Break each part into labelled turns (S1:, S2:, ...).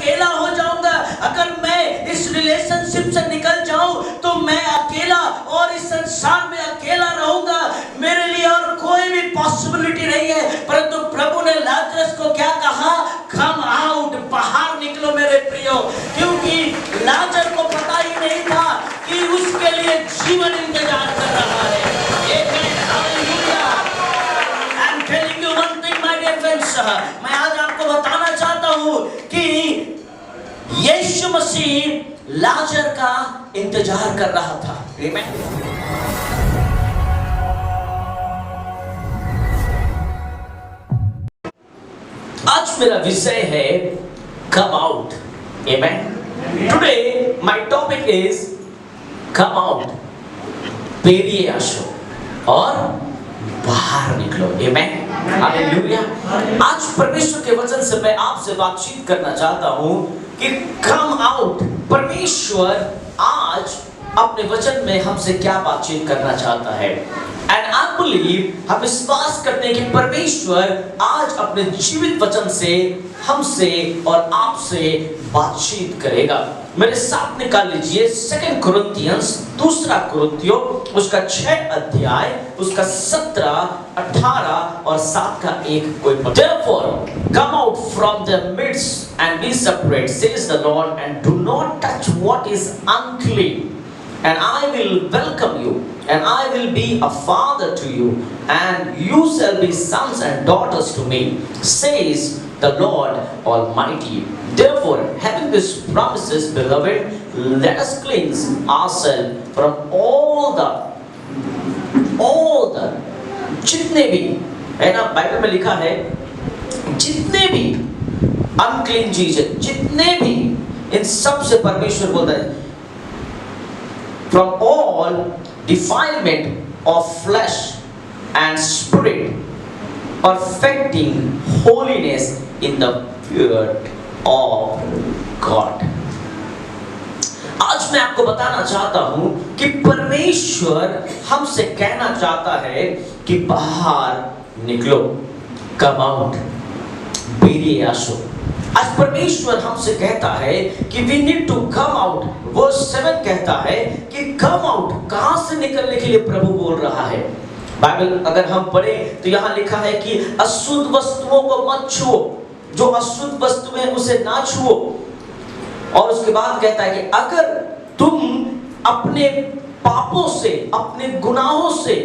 S1: अकेला हो जाऊंगा, अगर मैं इस रिलेशनशिप से निकल जाऊं तो मैं अकेला और इस संसार में अकेला रहूंगा, मेरे लिए और कोई भी पॉसिबिलिटी नहीं है। परंतु प्रभु ने लाजरस को क्या कहा? कम आउट, बाहर निकलो मेरे प्रियो, क्योंकि लाजर को पता ही नहीं था कि उसके लिए जीवन इंतजार कर रहा है। मैं आज आपको बताना चाहता हूं कि यीशु मसीह लाजर का इंतजार कर रहा था। आज मेरा विषय है come out. Amen. Today my topic is come out, बेरिए आशो और बाहर निकलो। Amen, hallelujah. आज परमेश्वर के वचन से मैं आपसे बातचीत करना चाहता हूं कि कम आउट। परमेश्वर आज अपने वचन में हमसे क्या बातचीत करना चाहता है। एंड आई बिलीव, हम विश्वास करते हैं कि परमेश्वर आज अपने जीवित वचन से हमसे और आपसे बातचीत करेगा। मेरे साथ निकाल लीजिए 2 कुरिन्थियंस, दूसरा कुरिन्थियों, उसका 6 अध्याय, उसका 17, 18 और 7 का 1 कोई। Therefore come out from the midst and be separate, says the Lord, and do not touch what is unclean, and I will welcome you, and I will be a father to you, and you shall be sons and daughters to me, says the Lord Almighty. Therefore, having these promises, beloved, let us cleanse ourselves from all the जितने भी, है ना, Bible में लिखा है जितने भी unclean चीज है, जितने भी, इन सब से परमेश्वर बोलता है from all defilement of flesh and spirit, perfecting holiness in the fear of God. आज मैं आपको बताना चाहता हूं कि परमेश्वर हमसे कहना चाहता है कि बाहर निकलो, कम आउट, बेरिए आशो। आज परमेश्वर हमसे कहता है कि we need to come out। Verse 7 कहता है कि कम आउट, कहां से निकलने के लिए प्रभु बोल रहा है। बाइबल अगर हम पढ़े तो यहां लिखा है कि अशुद्ध वस्तुओं को मत छुओ, जो अशुद्ध वस्तु है उसे ना छुओ। और उसके बाद कहता है कि अगर तुम अपने पापों से, अपने गुनाहों से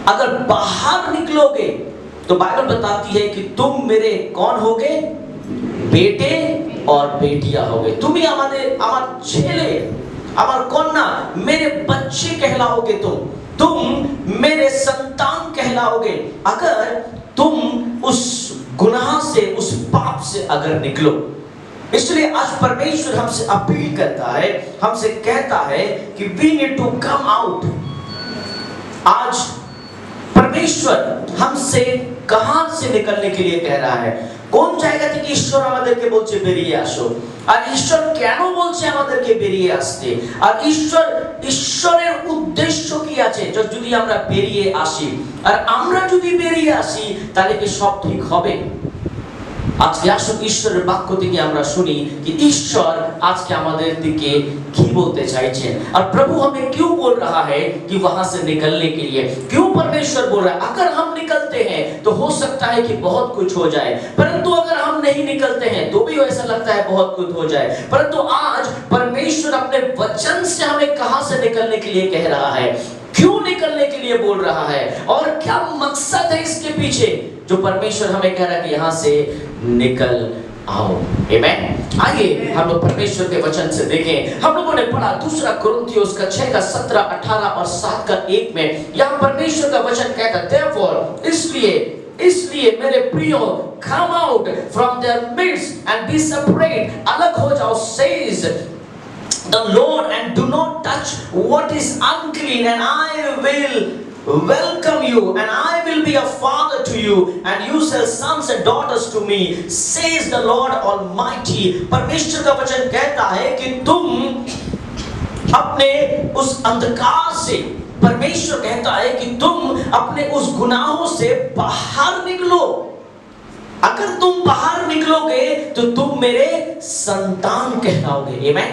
S1: अगर बाहर निकलोगे तो बाइबल बताती है कि तुम मेरे कौन होगे? बेटे और बेटियां होगे। तुम ही हमारे छेले, हमार कौन, मेरे बच्चे कहलाओगे। तुम मेरे संतान कहलाओगे अगर तुम उस गुनाह से, उस पाप से अगर निकलो। इसलिए आज परमेश्वर हमसे अपील करता है, हमसे कहता है कि we need to come out। आज परमेश्वर हमसे कहां से निकलने के लिए कह रहा है? কোন জায়গা থেকে ঈশ্বর আমাদেরকে বলছে বেরিয়ে আসো? আর ঈশ্বর কেন বলছে আমাদেরকে বেরিয়ে আসতে? আর ঈশ্বরের উদ্দেশ্য কি আছে যদি আমরা বেরিয়ে আসি? আর আমরা যদি বেরিয়ে আসি তাহলে কি সব ঠিক হবে? আজকে আসুন ঈশ্বরের বাক্য থেকে আমরা শুনি कि ईश्वर आज के हमारे दिखे की बोलते चाहें। और प्रभु हमें क्यों बोल रहा है कि वहां से निकलने के लिए? क्यों परमेश्वर बोल रहा है? अगर हम निकलते हैं तो हो सकता है कि बहुत कुछ हो जाए, परंतु अगर हम नहीं निकलते हैं तो भी ऐसा लगता है बहुत कुछ हो जाए। परंतु आज परमेश्वर अपने वचन से हमें कहां से निकलने के लिए कह रहा है, क्यों निकलने के लिए बोल रहा है और क्या मकसद है इसके पीछे जो परमेश्वर हमें कह रहा है कि यहां से निकल आओ। आमेन। आइए हम लोग परमेश्वर के वचन से देखें। हम लोगों ने पढ़ा दूसरा कुरिन्थियों उसका 6 का 17, 18 और 7 का 1 में यहां परमेश्वर का वचन कहता है therefore, इसलिए मेरे प्रियो, come out from their midst and be separate, अलग हो जाओ, says the Lord, and do not touch what is unclean, and I will welcome you, and I will be a father to you, and you shall sons and daughters to me, says the Lord Almighty। परमेश्वर का वचन कहता है कि तुम अपने उस अंधकार से, परमेश्वर कहता है कि तुम अपने उस गुनाहों से बाहर निकलो। अगर तुम बाहर निकलोगे तो तुम मेरे संतान कहलाओगे। आमेन,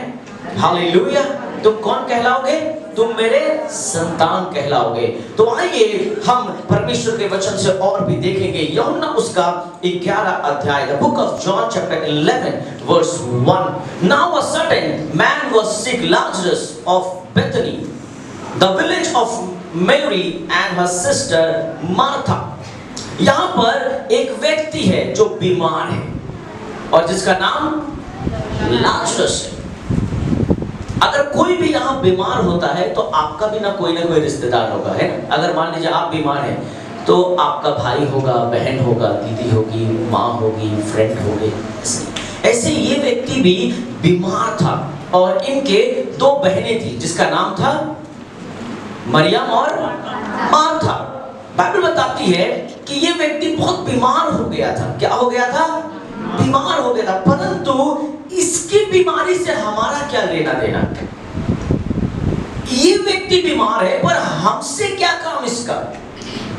S1: हालेलुया। तुम कौन कहलाओगे? तुम मेरे संतान कहलाओगे। तो आइए हम परमेश्वर के वचन से और भी देखेंगे। यूहन्ना उसका 11 अध्याय, the book of John chapter 11 verse 1। Now a certain man was sick, Lazarus of Bethany, the village of Mary and her sister Martha. यहां पर एक व्यक्ति है जो बीमार है और जिसका नाम लाजरस है। अगर कोई भी यहाँ बीमार होता है तो आपका भी ना कोई रिश्तेदार होगा, है ना। अगर मान लीजिए आप बीमार हैं तो आपका भाई होगा, बहन होगा, दीदी होगी, माँ होगी, फ्रेंड होगी। ऐसे ये व्यक्ति भी बीमार था और इनके 2 बहनें थी जिसका नाम था मरियम और मार्था। बाइबल बताती है कि ये व्यक्ति बहुत बीमार हो गया था। क्या हो गया था? बीमार हो गया था। परंतु इसकी बीमारी से हमारा क्या लेना देना? ये व्यक्ति बीमार है पर हमसे क्या काम इसका?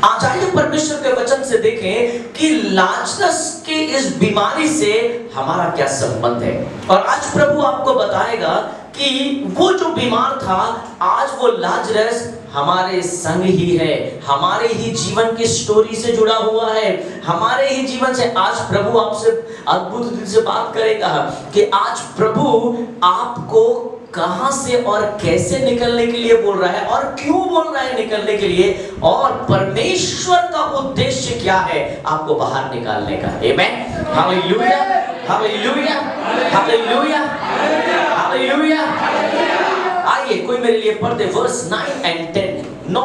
S1: आज आइए परमेश्वर के वचन से देखें कि लाजरस के इस बीमारी से हमारा क्या संबंध है। और आज प्रभु आपको बताएगा कि वो जो बीमार था, आज वो लाजरस हमारे संग ही है, हमारे ही जीवन की स्टोरी से जुड़ा हुआ है, हमारे ही जीवन से। आज प्रभु आपसे अद्भुत दिल से बात करेगा कि आज प्रभु आपको कहां से और कैसे निकलने के लिए बोल रहा है और क्यों बोल रहा है निकलने के लिए, और परमेश्वर का उद्देश्य क्या है आपको बाहर निकालने का। आमेन, हालेलुया, हालेलुया, हालेलुया, हालेलुया। आइए कोई मेरे लिए पढ़ दे verse 9 and 10। No,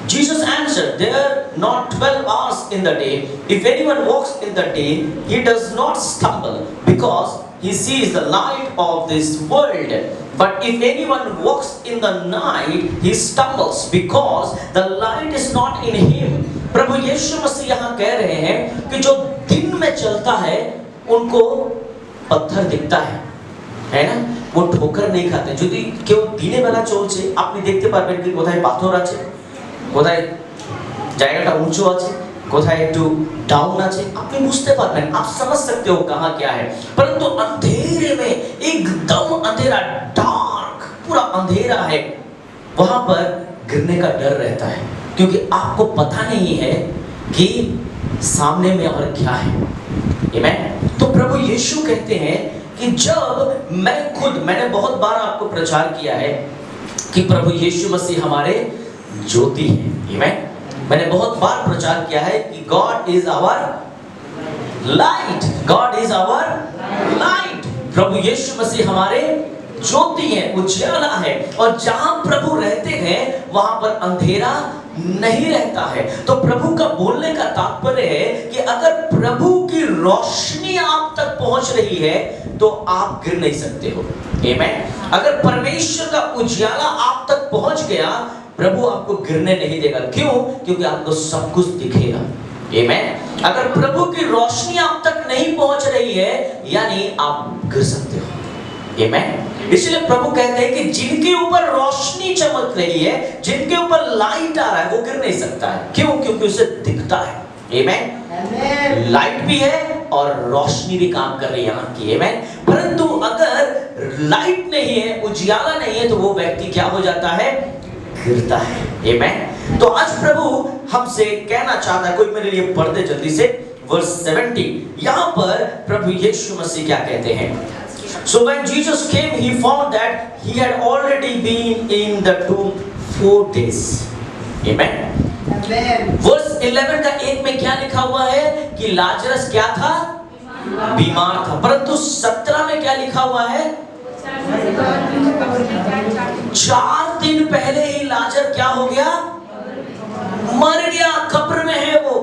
S1: Jesus answered, there are not 12 hours in the day. If anyone walks in the day, he does not stumble because he sees the light of this world. But if anyone walks in the night, he stumbles because the light is not in him. प्रभु यीशु मसीह यहाँ कह रहे हैं कि जो दिन में चलता है उनको पत्थर दिखता है ना, वो ठोकर नहीं खाते। যদি কেউ দিনে বেলা চলছে আপনি দেখতে পারবেন कि কোথায় পাথর আছে, কোথায় জায়গাটা উঁচু আছে, কোথায় একটু डाउन আছে, আপনি বুঝতে পারবেন, आप समझ सकते हो कहां क्या है। परंतु अंधेरे में, एकदम अंधेरा, डार्क, पूरा अंधेरा है, वहां पर गिरने का डर रहता है क्योंकि आपको पता नहीं है कि सामने में और क्या है। आमेन। तो प्रभु यीशु कहते हैं कि जब मैंने बहुत बार आपको प्रचार किया है कि प्रभु यीशु मसीह हमारे ज्योति हैं। आमेन। मैंने बहुत बार प्रचार किया है कि God is our light, God is our light. प्रभु यीशु मसीह हमारे ज्योति है, उजाला है, और जहां प्रभु रहते हैं वहां पर अंधेरा नहीं रहता है। तो प्रभु का बोलने का तात्पर्य है कि अगर प्रभु की रोशनी आप तक पहुंच रही है तो आप गिर नहीं सकते हो। आमेन। अगर परमेश्वर का उजाला आप तक पहुंच गया, प्रभु आपको गिरने नहीं देगा। क्यों? क्योंकि आपको सब कुछ दिखेगा। आमेन। अगर प्रभु की रोशनी आप तक नहीं पहुंच रही है यानी आप गिर सकते हो। आमेन। इसलिए प्रभु कहते हैं कि जिनके ऊपर रोशनी चमक रही है, जिनके ऊपर लाइट आ रहा है, वो गिर नहीं सकता है। क्यों? क्योंकि उसे दिखता है। आमेन। लाइट भी है और रोशनी भी काम कर रही है यहाँ की। आमेन। परंतु अगर लाइट नहीं है, उजियाला नहीं है, तो वो व्यक्ति क्या हो जाता है? गिरता है। आमेन। तो आज प्रभु हमसे कहना चाहता है, कोई मेरे लिए पढ़ दे जल्दी से वर्स 70। यहाँ पर प्रभु यीशु मसीह क्या कहते हैं? So when Jesus came, he found that he had already been in the tomb 4 days. Amen. Amen. Verse 11 का 1 में क्या लिखा हुआ है कि लाजरस क्या था? बीमार था। परंतु 17 में क्या लिखा हुआ है? 4 दिन पहले ही लाजर क्या हो गया? मर गया, कब्र में है वो।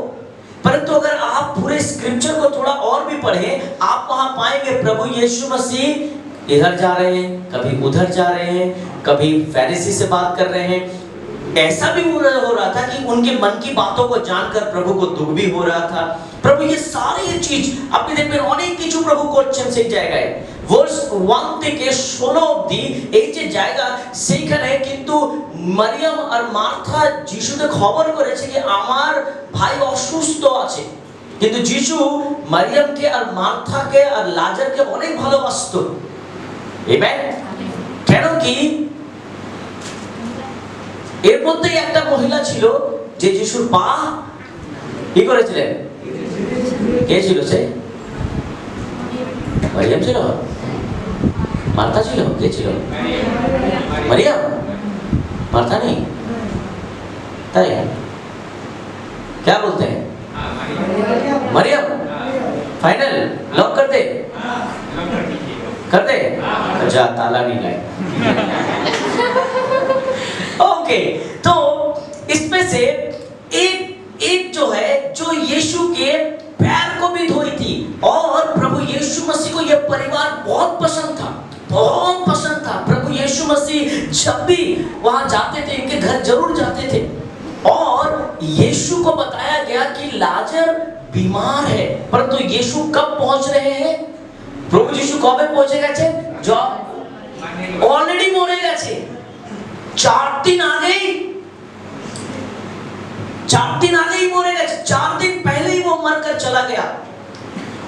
S1: परंतु अगर आप पूरे स्क्रिप्चर को थोड़ा और भी पढ़ें, आप वहां पाएंगे प्रभु यीशु मसीह इधर जा रहे हैं, कभी उधर जा रहे हैं, कभी फरीसी से बात कर रहे हैं। ऐसा भी हो रहा था कि उनके मन की बातों को जानकर प्रभु को दुख भी हो रहा था। प्रभु ये सारी चीज আপনি দেখবেন অনেক কিছু প্রভু করছেন সেই জায়গায়। ভার্স 1 থেকে 16 অবধি এই যে জায়গা, সেইখানে কিন্তু মারিয়াম আর মার্থা যিশুকে খবর করেছে যে আমার ভাই অসুস্থ আছে। কিন্তু যিশু মারিয়ামকে আর মার্থাকে আর লাজারকে অনেক ভালোবাসতো। আমেন। কেন কি এর মধ্যে একটা মহিলা ছিল যে যিশুর পা কি করেছিলেন? কে ছিল সে? মারিয়াম ছিল? মার্থা ছিল? কে ছিল? মারিয়াম। मार्था नहीं ताई क्या बोलते हैं? मरियम। फाइनल लॉक कर दे? कर दे? अच्छा ताला नहीं लाए। ओके, तो इसमें से एक जो है जो यीशु के पैर को भी धोई थी, और प्रभु यीशु मसीह को यह परिवार बहुत पसंद था, बहुत पसंद था। प्रभु यीशु मसीह जब भी वहां जाते थे इनके घर जरूर जाते थे, और यीशु को बताया गया कि लाजर बीमार है, परंतु यीशु कब पहुंच रहे हैं? प्रभु यीशु कब पहुंचे गए? जो ऑलरेडी मरे गए 4 दिन आगे, 4 दिन आगे ही मरे गए, 4 दिन पहले ही वो मरकर चला गया।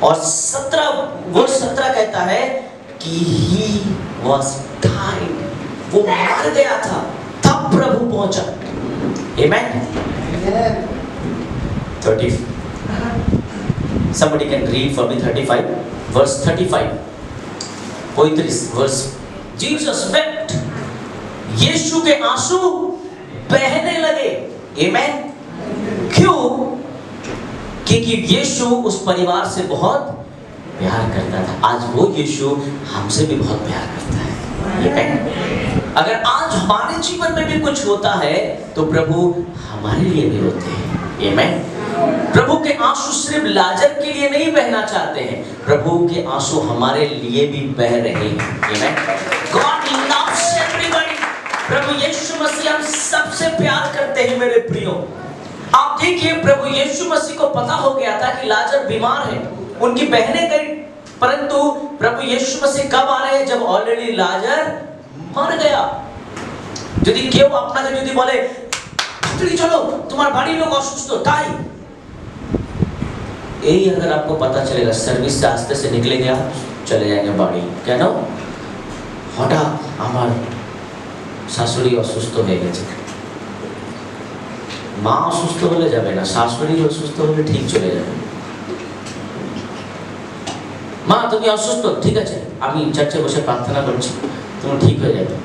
S1: और 17 कहता है कि he was died, वो मर गया था, तब प्रभु पहुंचा। Amen. 30 somebody can read for me 35 verse 35 35 verse Jesus wept, यीशु के आंसू बहने लगे। Amen. क्यों? क्योंकि यीशु उस परिवार से बहुत प्यार करता था। आज वो यीशु हमसे भी बहुत प्यार करता है। अगर आज हमारे जीवन में भी कुछ होता है तो प्रभु हमारे लिए भी होते हैं। आमीन। प्रभु के आंसू सिर्फ लाजर के लिए नहीं बहना चाहते हैं, प्रभु के आंसू हमारे लिए भी बह रहे हैं। आमीन। God loves everybody। प्रभु यीशु मसीह हम सबसे प्यार करते हैं मेरे प्रियो। आप देखिए प्रभु यीशु मसीह को पता हो गया था कि लाजर बीमार है, उनकी बहनें गई, परंतु प्रभु यीशु मसीह कब आ रहे हैं? जब ऑलरेडी लाजर मर गया। যদি কেউ আপনাকে যদি বলে তুমি চলো তোমার বাড়ির লোক অসুস্থ, তাই এই अगर आपको पता चलेगा सर्विस से आस्ते से निकलेंगे आप चले जाएंगे बाड़ी, কেন? হঠাৎ আমার শাশুড়ি অসুস্থ হয়ে গেছে। মা অসুস্থ হলে যাবে না, শাশুড়ি অসুস্থ হলে ঠিক চলে যাবে। মা তুমি অসুস্থ, ঠিক আছে আমি চার্চে বসে প্রার্থনা করছি, তুমি ঠিক হয়ে যাবে।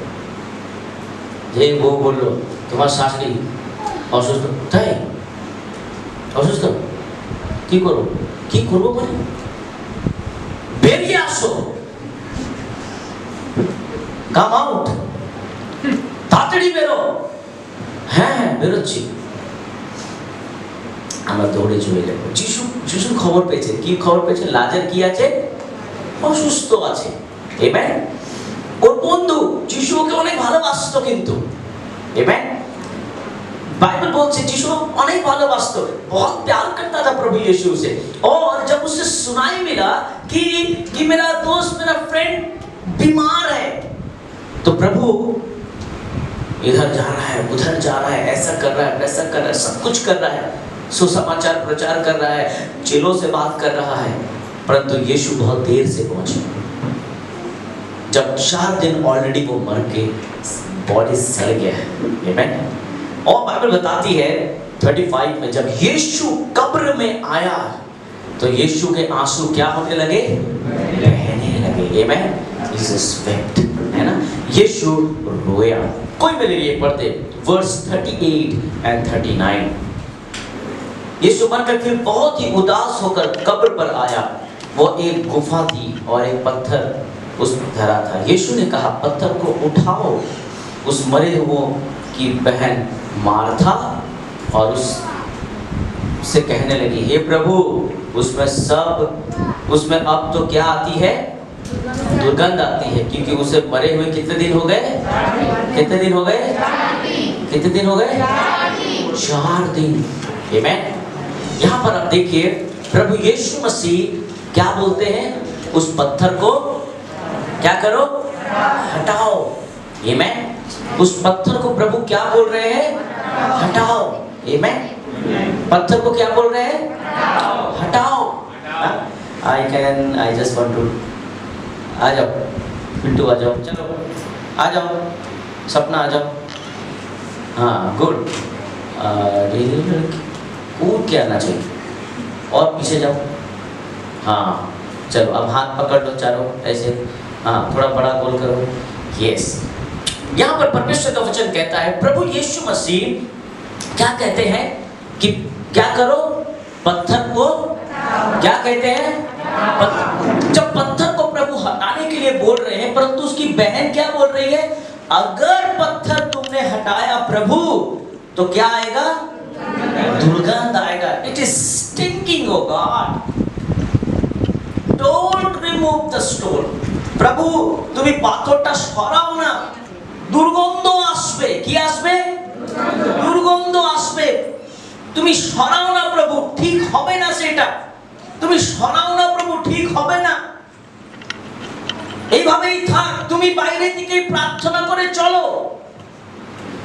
S1: যে বউ বললো তোমার শাশুড়ি অসুস্থ, তাই অসুস্থ, কি করবো? কি করবো মানে বেরিয়ে আসো, কাম আউট, তাড়াতাড়ি বেরো। হ্যাঁ হ্যাঁ বেরোচ্ছি। আমরা দৌড়ে চলে যাবো। যিশু খবর পেয়েছে, কি খবর পেয়েছে? লাজার কি আছে? অসুস্থ আছে। আমেন। ওর বন্ধু যিশু ওকে অনেক ভালোবাসতো, কিন্তু আমেন बाइबल बोलते यीशु अनेक भालोबासतो, बहुत प्यार करता था प्रभु यीशु से। और जब उसे सुनाई मिला कि मेरा दोस्त मेरा फ्रेंड बीमार है, तो प्रभु इधर जा रहा है उधर जा रहा है, ऐसा कर रहा है वैसा कर रहा है, सब कुछ कर रहा है, सुसमाचार प्रचार कर रहा है, चेलों से बात कर रहा है, परंतु यीशु बहुत देर से पहुंचे। जब 4 दिन ऑलरेडी वो मर के बॉडी सड़ गया है। आमेन। और बाइबल बताती है 35 में जब यीशु कब्र में आया तो यीशु के आंसू क्या होने लगे? बहने लगे। आमेन। जीसस wept, है ना? यीशु रोया। कोई मेरे लिए पढ़ते वर्स 38 and 39। यीशु मन में फिर बहुत ही उदास होकर कब्र पर आया। वो एक गुफा थी और एक पत्थर उस धरा था। यीशु ने कहा पत्थर को उठाओ। उस मरे हुए की बहन मार्था और उससे कहने लगी हे प्रभु उसमें अब तो क्या आती है? दुर्गंध आती है, क्योंकि उसे मरे हुए कितने दिन हो गए? कितने दिन हो गए? कितने दिन हो गए? 4 दिन। आमेन। यहाँ पर आप देखिए प्रभु यीशु मसीह क्या बोलते हैं? उस पत्थर को क्या करो? हटाओ। आमेन। उस पत्थर को प्रभु क्या बोल रहे हैं? हटाओ। आमेन। पत्थर को क्या बोल रहे हैं? हटाओ। आई जस्ट वांट टू, आ जाओ पिंटू, आ जाओ, चलो आ जाओ, सपना आ जाओ। हाँ गुड, कूद के आना चाहिए, और पीछे जाओ। हाँ चलो, अब हाथ पकड़ लो चारों ऐसे, हाँ थोड़ा बड़ा गोल करो। यस, यहाँ पर परमेश्वर का वचन कहता है, प्रभु यीशु मसीह क्या कहते हैं कि क्या करो? पत्थर को क्या कहते हैं? जब पत्थर को प्रभु हटाने के लिए बोल रहे हैं, परंतु उसकी बहन क्या बोल रही है? अगर पत्थर तुमने हटाया प्रभु तो क्या आएगा? दुर्गंध आएगा। It is stinking, oh God, don't remove the stone. प्रभु তুমি পাথরটা সরাও না, দুর্গন্ধ আসবে। কি আসবে? দুর্গন্ধ আসবে। তুমি সরাও না প্রভু, ঠিক হবে না সেটা। তুমি সরাও না প্রভু, ঠিক হবে না। এইভাবেই থাক, তুমি বাইরে থেকে প্রার্থনা করে চলো,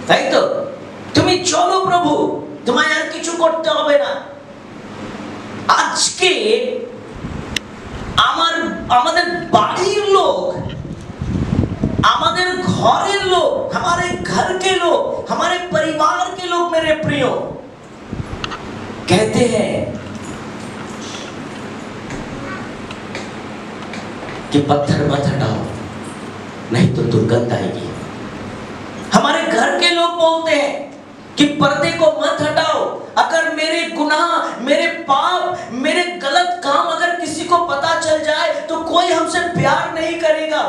S1: তাই তো? তুমি চলো প্রভু, তোমায় আর কিছু করতে হবে না। আজকে আমাদের বাড়ির লোক, আমাদের ঘরের लोग, हमारे घर के लोग, हमारे परिवार के लोग, मेरे प्रियो, कहते हैं कि पत्थर मत हटाओ नहीं तो दुर्गंध आएगी। हमारे घर के लोग बोलते हैं कि पर्दे को मत हटाओ, अगर मेरे गुनाह, मेरे पाप, मेरे गलत काम अगर किसी को पता चल जाए तो कोई हमसे प्यार नहीं करेगा।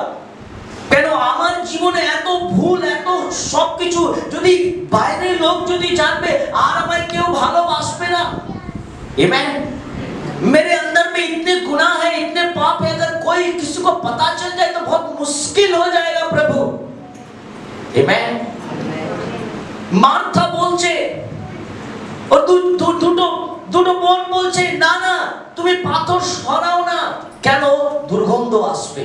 S1: কেন আমার জীবনে এত ভুল, এত সবকিছু যদি বাইরের লোক যদি জানবে, আর আমায় কেউ ভালোবাসবে না। आमेन। मेरे अंदर में इतने गुनाह है, इतने पाप है, अगर कोई किसी को पता चल जाए तो बहुत मुश्किल हो जाएगा प्रभु। आमेन। মার্থা বলছে, ও দুটো বোন বলছে, না না তুমি পাথর সরাও না, কেন? দুর্গন্ধ আসবে।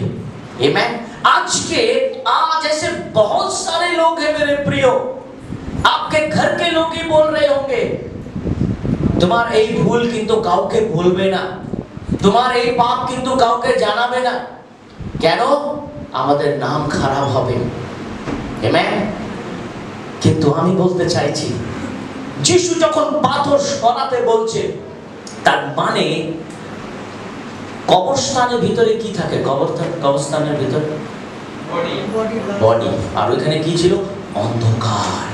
S1: आमेन। आज ऐसे बहुत सारे लोग हैं मेरे प्रियो, आपके घर के लोग ही बोल रहे होंगे, তোমার এই ভুল কিন্তু কাউকে বলবে না, তোমার এই পাপ কিন্তু কাউকে জানাবে না। কেন? আমাদের নাম খারাপ হবে। আমেন। কিন্তু আমি বলতে চাইছি, যিশু যখন পাথর সরাতে বলছে, তার মানে কবরস্থানের ভিতরে কি থাকে? কবরস্থানের ভিতরে বডি। আর ওইখানে কি ছিল? অন্ধকার।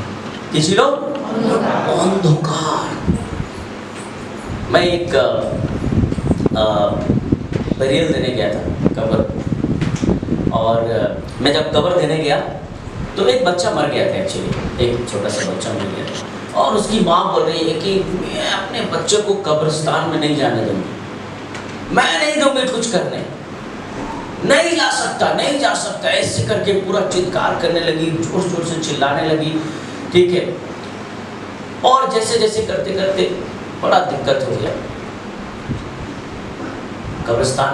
S1: কি ছিল? অন্ধকার। मैं एक बरियल देने गया था, कब्र, और मैं जब कब्र देने गया तो एक बच्चा मर गया था। एक्चुअली एक छोटा सा बच्चा मर गया था, और उसकी माँ बोल रही है कि मैं अपने बच्चे को कब्रिस्तान में नहीं जाने दूंगी, मैं नहीं दूंगी कुछ करने, नहीं जा सकता, ऐसे करके पूरा चित्कार करने लगी, जोर जोर से चिल्लाने लगी। ठीक है, और जैसे जैसे करते करते बड़ा दिक्कत हो गया। कब्रिस्तान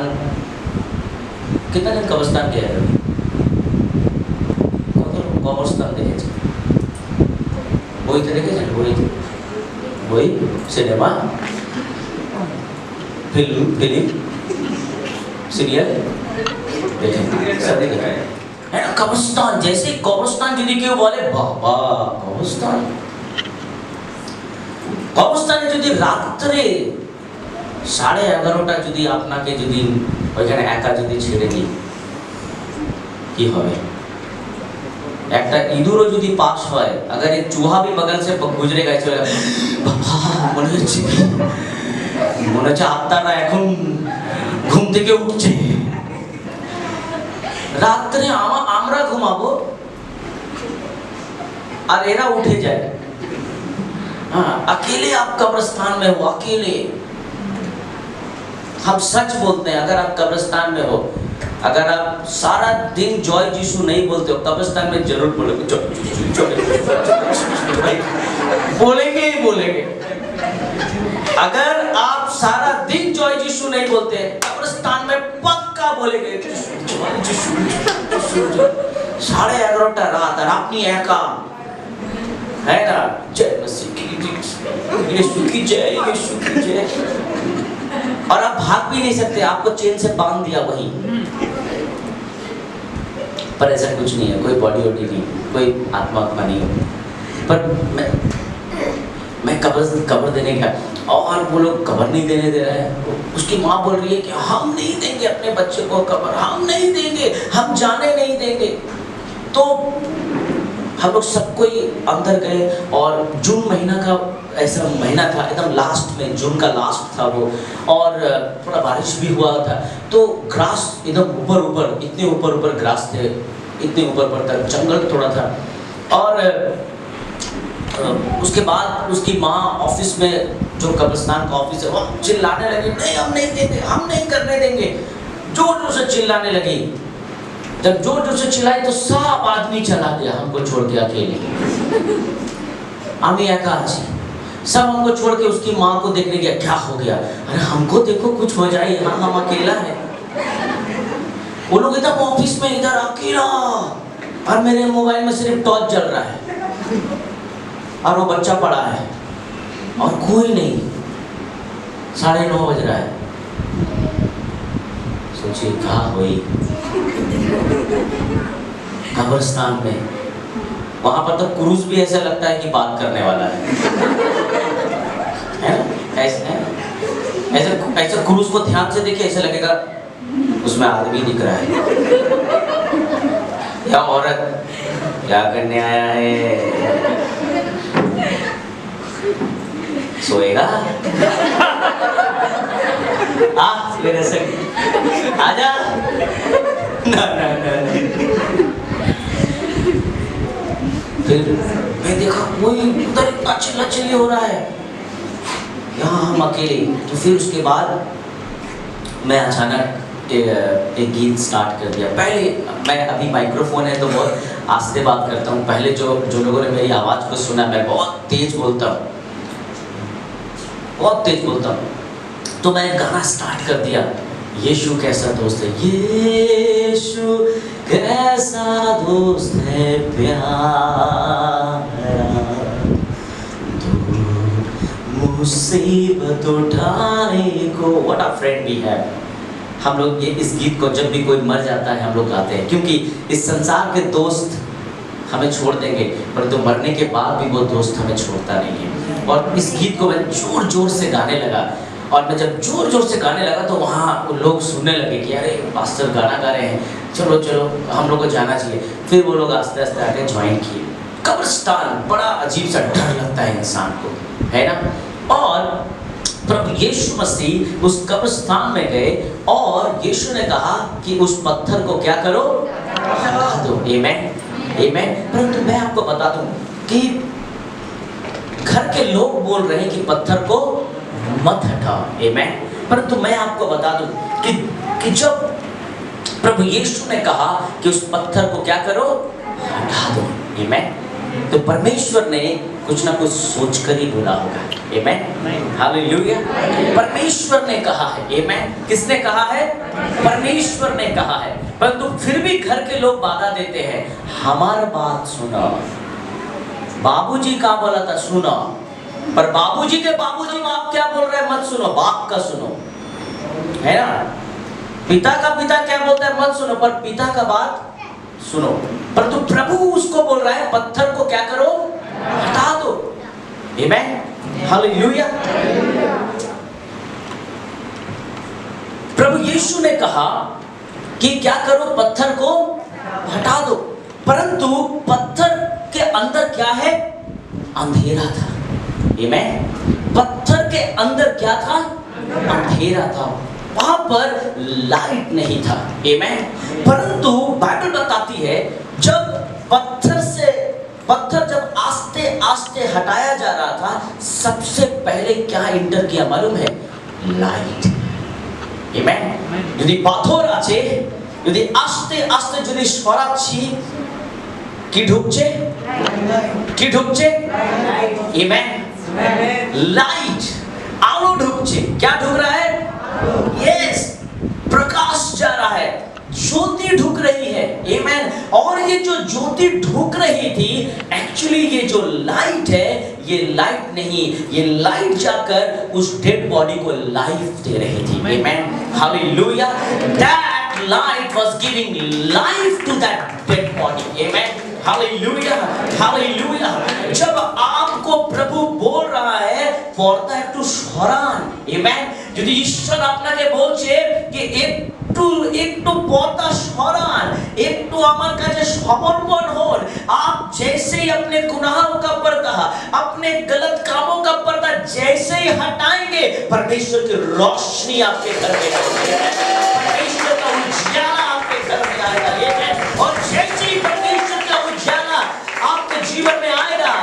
S1: कितना दिन कब्रिस्तान गया है? कब्रिस्तान देखे বইতে দেখেছেন? বই, সিনেমা, फिल्म, सीरियल देखें, सब देखे है ना? कब्रिस्तान, जैसे कब्रिस्तान যদি কেউ বলে বাবা কবরস্থান, কবরস্থানে যদি রাত্রে 11:30 যদি আপনাকে যদি ওইখানে একা যদি ছেড়ে দিই, কি হবে? একটা ইঁদুরও যদি পাস হয়, अगर एक चूहा भी बगल से गुजरेगा, মনে হচ্ছে আত্মারা এখন ঘুম থেকে উঠছে। রাত্রে আমরা ঘুমাবো আর এরা উঠে যায়। हाँ, अकेले आप कब्रिस्तान में हो, अकेले। हम सच बोलते हैं, अगर आप कब्रिस्तान में हो, अगर आप सारा दिन जॉय यीशु नहीं बोलते हो, कब्रिस्तान में जरूर बोलोगे, बोलेंगे ही बोलेंगे। अगर आप सारा दिन जॉय यीशु नहीं बोलते, कब्रिस्तान में पक्का बोलेंगे 11:30 रात, और अपनी एका है ना, जय मसीह। यीशु की जय, यीशु की जय। और आप भाग भी नहीं सकते, आपको चेन से बांध दिया वहीं। पर ऐसा कुछ नहीं है, कोई बॉडी वॉडी नहीं, कोई आत्मा नहीं है। पर मैं कब्र देने का, और वो लोग कब्र नहीं देने दे रहे हैं। उसकी माँ बोल रही है कि हम नहीं देंगे अपने बच्चे को कब्र, हम नहीं देंगे, हम जाने नहीं देंगे। तो हम लोग सब कोई अंदर गए, और जून महीना का ऐसा महीना था, एकदम लास्ट में, जून का लास्ट था वो, और थोड़ा बारिश भी हुआ था। तो ग्रास एकदम ऊपर, इतने ऊपर ग्रास थे, इतने ऊपर तक जंगल थोड़ा था। और उसके बाद उसकी माँ ऑफिस में, जो कब्रिस्तान का ऑफिस है, वो चिल्लाने लगी, नहीं हम नहीं देंगे, हम नहीं करने देंगे। जोर से चिल्लाने लगी। जब जोर से चिल्लाई तो सब आदमी चला गया, हमको छोड़ के अकेले। आमी आकाश सब हमको छोड़ के उसकी माँ को देखने गया। क्या हो गया? अरे हमको देखो, कुछ हो जाए, यहाँ हम अकेला है। वो लोग एकदम ऑफिस में इधर अकेला, और मेरे मोबाइल में सिर्फ टॉर्च जल रहा है, और वो बच्चा पड़ा है, और कोई नहीं। 9:30 बज रहा है। सोचिए कहाँ हुई? कब्रिस्तान में। वहां पर तो क्रूज भी ऐसा लगता है कि बात करने वाला है ना? ऐसा क्रूज को ध्यान से देखिए, ऐसा लगेगा उसमें आदमी दिख रहा है या औरत। क्या करने आया है? सोएगा? मेरे संग आजा। ना। फिर मैं देखा कोई उधर चिल्ला हो रहा है, यहाँ हम अकेले। तो फिर उसके बाद मैं अचानक एक गीत स्टार्ट कर दिया। पहले मैं, अभी माइक्रोफोन है तो बहुत आस्ते बात करता हूँ। पहले जो लोगों ने मेरी आवाज़ को सुना, मैं बहुत तेज बोलता हूँ, बहुत तेज बोलता हूँ। तो मैं गाना स्टार्ट कर दिया, यीशु कैसा दोस्त है, यीशु कैसा दोस्त है प्यारा, मुसीबत उठाने को। What a friend we have. हम लोग ये इस गीत को जब भी कोई मर जाता है हम लोग गाते हैं, क्योंकि इस संसार के दोस्त हमें छोड़ देंगे, परंतु मरने के बाद भी वो दोस्त हमें छोड़ता नहीं है। और इस गीत को मैं जोर से गाने लगा, और मैं जब जोर से गाने लगा तो वहाँ लोग सुनने लगे कि अरे पास्टर गाना गा रहे हैं, चलो हम लोग को जाना चाहिए। फिर वो लोग आस्ते आके ज्वाइन किए। कब्रिस्तान बड़ा अजीब सा डर लगता है इंसान को, है ना? और प्रभु यीशु मसीह उस कब्रिस्तान में गए, और यीशु ने कहा कि उस पत्थर को क्या करो? हटा दो। आमेन। परंतु मैं आपको बता दूं कि घर के लोग बोल रहे हैं कि पत्थर को मत हटाओ। आमेन। परंतु मैं आपको बता दूं कि जब प्रभु यीशु ने कहा कि उस पत्थर को क्या करो? हटा दो। आमेन। तो परमेश्वर ने कुछ ना कुछ सोचकर ही बोला होगा। आमेन। हालेलुया। परमेश्वर ने कहा है। आमेन। किसने कहा है? परमेश्वर ने कहा है। परंतु फिर भी घर के लोग बाधा देते हैं, हमारी बात सुनो। बाबूजी का बोला था सुनो, पर बाबूजी के बाबूजी बाप क्या बोल रहे हैं मत सुनो, बाप का सुनो, है ना? पिता का पिता क्या बोलता है मत सुनो, पर पिता का बात सुनो। परंतु प्रभु उसको बोल रहा है पत्थर को क्या करो? हटा दो। आमेन। हालेलुया। प्रभु यीशु ने कहा कि क्या करो? पत्थर को हटा दो। परंतु पत्थर के अंदर क्या है? अंधेरा था। आमेन। पत्थर के अंदर क्या था? अंधेरा था, वहां पर लाइट नहीं था। आमेन। परंतु बाइबल बताती है जब पत्थर जब आस्ते आस्ते हटाया जा रहा था, सबसे पहले क्या इंटर किया मालूम है? लाइट। आमेन। यदि पाथर आछे, यदि आस्ते आस्ते यदि सराচ্ছি কি ঢুকছে? কি ঢুকছে? आमेन। लाइट, आलो ढुकছে। क्या ढुक रहा है? यस, प्रकाश जा रहा है, ज्योति ढुक रही है। आमेन। और ये जो ज्योति ढुक रही थी एक्चुअली ये जो लाइट है, ये लाइट नहीं, ये लाइट जाकर उस डेड बॉडी को लाइफ दे रही थी। Amen, hallelujah. That light was giving life to that dead body. Amen, hallelujah, hallelujah. जब आपको प्रभु बोल रहा है পর্দা একটু সরান। আমেন। যদি ঈশ্বর আপনাকে বলছে যে একটু পর্দা সরান, একটু আমার কাছে समर्पण होन, आप जैसे ही अपने गुनाहों का पर्दा, अपने गलत कामों का पर्दा जैसे ही हटाएंगे, परमेश्वर की रोशनी आपके घर में आएगी। परमेश्वर का उजाला आपके घर में आएगा। और जैसे ही परमेश्वर का उजाला आपके जीवन में आएगा,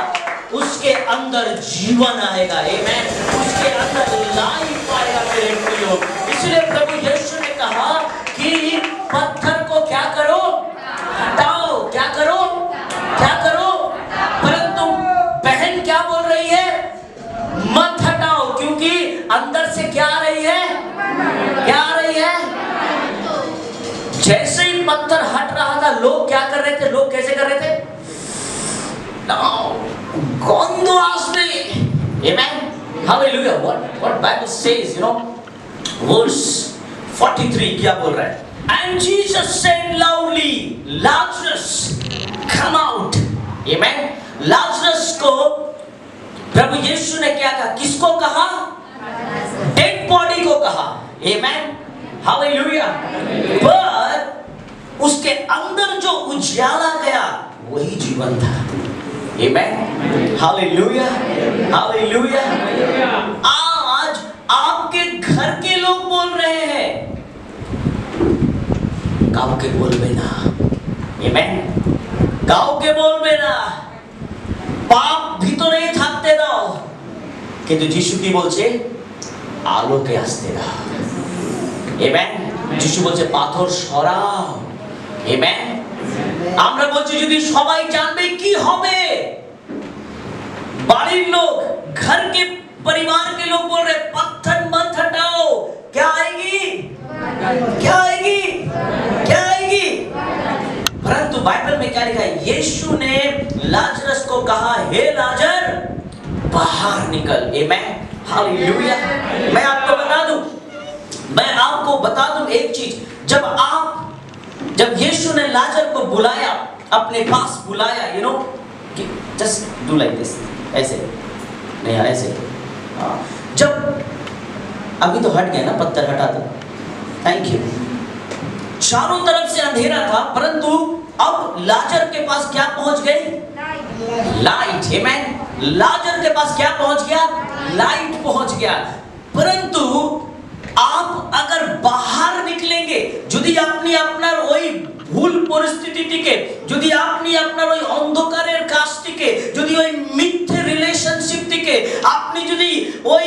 S1: उसके अंदर जीवन आएगा। आमेन। उसके अंदर लाइफ आएगा मेरे प्रियो। इसलिए प्रभु यीशु ने कहा कि पत्थर को क्या करो, हटाओ। क्या करो, क्या करो। परंतु बहन क्या बोल रही है, मत हटाओ, क्योंकि अंदर से क्या आ रही है, क्या आ रही है। जैसे ही पत्थर हट रहा था, लोग क्या कर रहे थे, लोग कैसे कर रहे थे, गंध आसने। Amen, hallelujah। What Bible says, verse 43 क्या बोल रहा है, and Jesus said loudly, Lazarus come out। Amen। Lazarus को प्रभु यीशु ने क्या कहा, किसको कहा, डेड बॉडी को कहा। Amen, hallelujah। पर उसके अंदर जो उजाला गया वही जीवन था। Amen, hallelujah, hallelujah। आज आपके घर के लोग बोल रहे हैं, गाँव के बोलबे ना। Amen, गाँव के बोलबे ना, পাপ ভিতরেই থাকতে দাও। কিন্তু যিশু কি বলছে, আলোকে আসতে দাও। Amen, যিশু বলছে পাথর সরাও। Amen। আমরা বলছি যদি সবাই জানবে কি হবে, বাড়ির लोग, घर के परिवार के लोग बोल रहे पत्थर मत हटाओ, क्या आएगी, क्या आएगी, क्या आएगी। परंतु बाइबल में क्या लिखा है, यीशु ने लाजरस को कहा, हे लाजर बाहर निकल। आमेन, हालेलुया। मैं आपको बता दूं एक चीज, जब यीशु ने लाजर को बुलाया, अपने पास बुलाया, कि जस्ट डू लाइक दिस, ऐसे नहीं, ऐसे। जब अभी तो हट गया ना, पत्थर हटा दो, थैंक यू। चारों तरफ से अंधेरा था, परंतु अब लाजर के पास क्या पहुंच गई, लाइट। आमेन। लाजर के पास क्या पहुंच गया, लाइट पहुंच गया। परंतु आप अगर बाहर निकलेंगे, যদি আপনি আপনার ওই ভুল পরিস্থিতি থেকে, যদি আপনি আপনার ওই অন্ধকারের কাছ থেকে, যদি ওই মিথ্যে রিলেশনশিপ থেকে, আপনি যদি ওই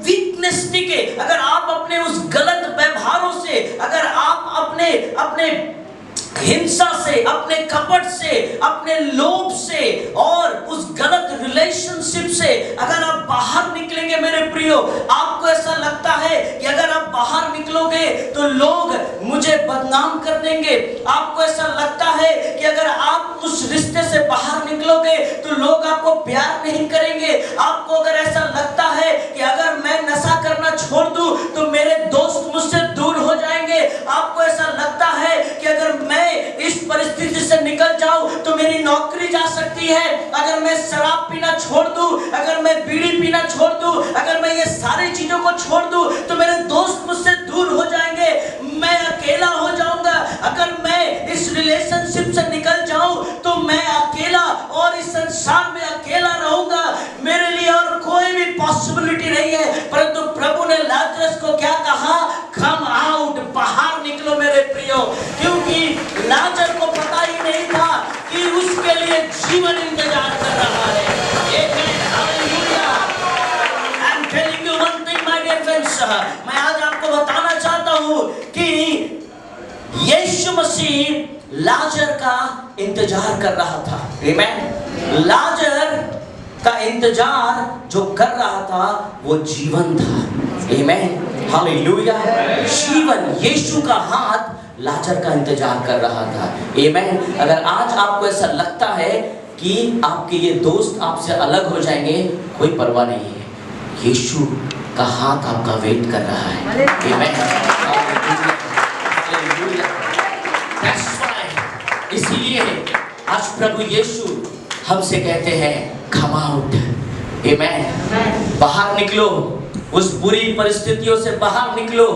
S1: वीकनेस থেকে, अगर आप अपने उस गलत व्यवहारों से, अगर आप अपने हिंसा से, अपने कपट से, अपने लोभ से और उस गलत रिलेशनशिप से अगर आप बाहर निकलेंगे मेरे प्रियो, आपको ऐसा लगता है कि अगर आप बाहर निकलोगे तो लोग मुझे बदनाम कर देंगे। आपको ऐसा लगता है कि अगर आप उस रिश्ते से बाहर निकलोगे तो लोग आपको प्यार नहीं करेंगे। आपको अगर ऐसा लगता है कि अगर मैं नशा करना छोड़ दूं तो मेरे दोस्त मुझसे दूर हो जाएंगे। आपको ऐसा लगता है कि अगर मैं इस परिस्थिति से निकल जाऊं तो मेरी नौकरी जा सकती है। अगर मैं शराब पीना छोड़ दूं, अगर मैं बीड़ी पीना छोड़ दूं, अगर मैं ये सारी चीजों को छोड़ दूं तो मेरे दोस्त मुझसे दूर हो जाएंगे, मैं अकेला हो जाऊंगा। अगर मैं इस रिलेशनशिप से निकल जाऊं तो मैं अकेला और इस संसार में अकेला रहूंगा, मेरे लिए और कोई भी पॉसिबिलिटी नहीं है। परंतु प्रभु ने लाजरस को क्या कहा, कम आउट, बाहर निकलो मेरे प्रियो। क्योंकि लाजर को पता ही नहीं था कि उसके लिए जीवन इंतजार कर रहा है। I'm telling you one thing my dear friends, मैं आज आपको बताना चाहता हूँ कि यीशु मसीह लाजर का इंतजार कर रहा था। आमेन। लाजर का इंतजार जो कर रहा था वो जीवन था। आमेन, हालेलुया। जीवन, यीशु का हाथ लाजर का इंतजार कर रहा था। आमेन। अगर आज आपको ऐसा लगता है कि आपके ये दोस्त आपसे अलग हो जाएंगे, कोई परवाह नहीं है। यीशु का हाथ आपका वेट कर रहा है। आमेन। That's why, इसीलिए आज प्रभु यीशु हमसे कहते हैं come out। आमेन। बाहर निकलो, उस बुरी परिस्थितियों से बाहर निकलो,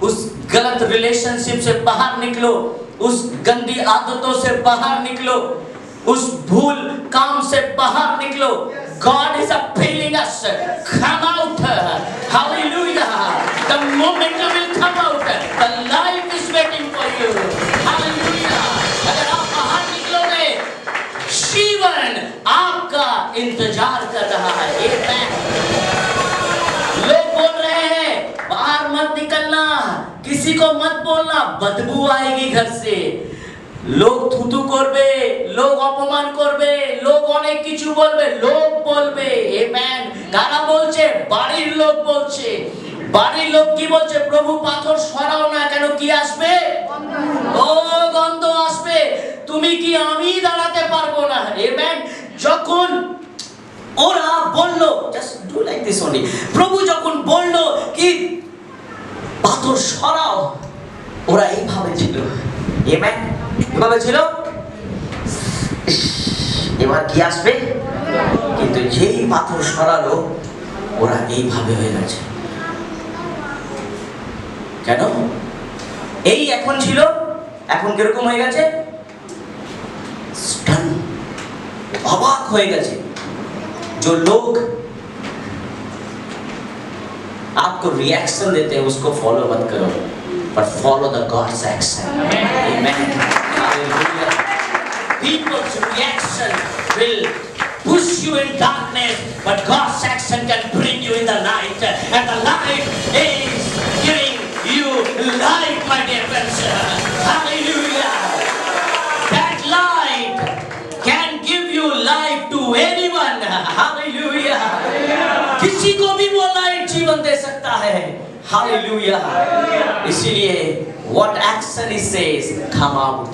S1: उस गलत रिलेशनशिप से बाहर निकलो, उस गंदी आदतों से बाहर निकलो, उस भूल काम से बाहर निकलो। God is appealing us, come out, hallelujah, the moment you will come out, the life is waiting for you, hallelujah। अगर आप बाहर निकलोगे, जीवन आपका इंतजार कर रहा है। Amen। लोग बोल रहे हैं बाहर मत निकलना, किसी को मत बोलना, बदबू आएगी घर से, লোক থুতু করবে, লোক অপমান করবে, লোক অনেক কিছু বলবে, লোক বলবে। আমেন। কারা বলছে? বাড়ির লোক বলছে। বাড়ির লোক কি বলছে? প্রভু পাথর সরাও না, কেন কি আসবে? ও গন্ধ আসবে। তুমি কি আমি দাঁড়াতে পারবো না। আমেন। যখন ওরা বলল, just do like this only, প্রভু যখন বলল কি পাথর সরাও, ওরা এইভাবে ছিল। আমেন। এভাবে ছিল, এবার কি আসবে? কিন্তু যেই পাথর সরালো, ওরা এইভাবে হয়ে গেছে। কেন? এই এখন ছিল, এখন কিরকম হয়ে গেছে? স্টান, অবাক হয়ে গেছে। जो लोग आपको रिएक्शन देते हैं उसको फॉलो मत करो, but follow the God's action। Amen। Hallelujah। People's reaction will push you in darkness, but God's action can bring you in the light, and the light is giving you light, my dear friends। Hallelujah। That light can give you life to anyone। Hallelujah। किसी को भी वो light जीवन दे सकता है। Hallelujah। इसीलिए what action he says, come out।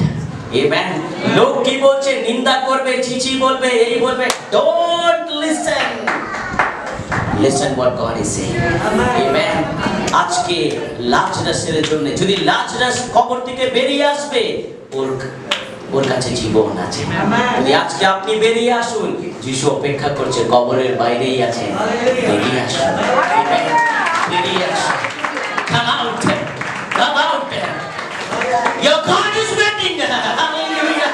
S1: Amen। लोग की बोलছে, निंदा করবে, চিচি বলবে, এই বলবে, don't listen, listen what God is saying। Amen। আজকে লাজরাসের জন্য, যদি লাজরাস কবর থেকে বেরিয়ে আসবে, ওর কাছে জীবন আছে। যদি আজকে আপনি বেরিয়ে আসুন, যিশু অপেক্ষা করছে, কবরের বাইরেই আছে, বেরিয়ে আসুন। বেরিয়ে আসুন। Come out, come out, your God is waiting। Hallelujah।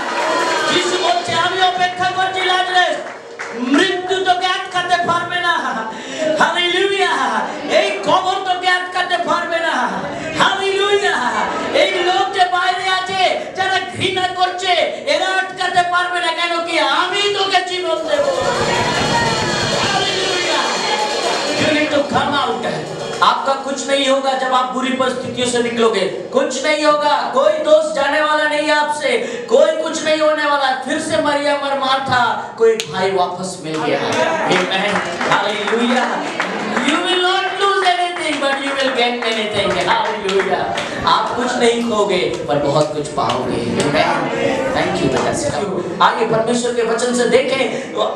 S1: যিশু বলছে, আমি অপেক্ষা করছি লাজরাস, মৃত্যু তোকে আটকাতে পারবে না। Hallelujah। এই কবর তোকে আটকাতে পারবে না। Hallelujah। এই লোক যে বাইরে আছে, যারা ঘৃণা করছে, এরা আটকাতে পারবে না, কেন কি আমি তোকে জীবন দেব। Hallelujah। You need to come out। आपका कुछ नहीं होगा जब आप बुरी परिस्थितियों से निकलोगे, कुछ नहीं होगा, कोई दोस्त जाने वाला नहीं है आपसे, कोई कुछ नहीं होने वाला। फिर से मरियम और मार्था, कोई भाई वापस मिल गया। Amen। Hallelujah। You will not lose anything, but you will gain anything। Hallelujah। आप कुछ नहीं खोगे, पर बहुत कुछ पाओगे। Amen। Thank you बेटा। आगे परमेश्वर के वचन से देखें,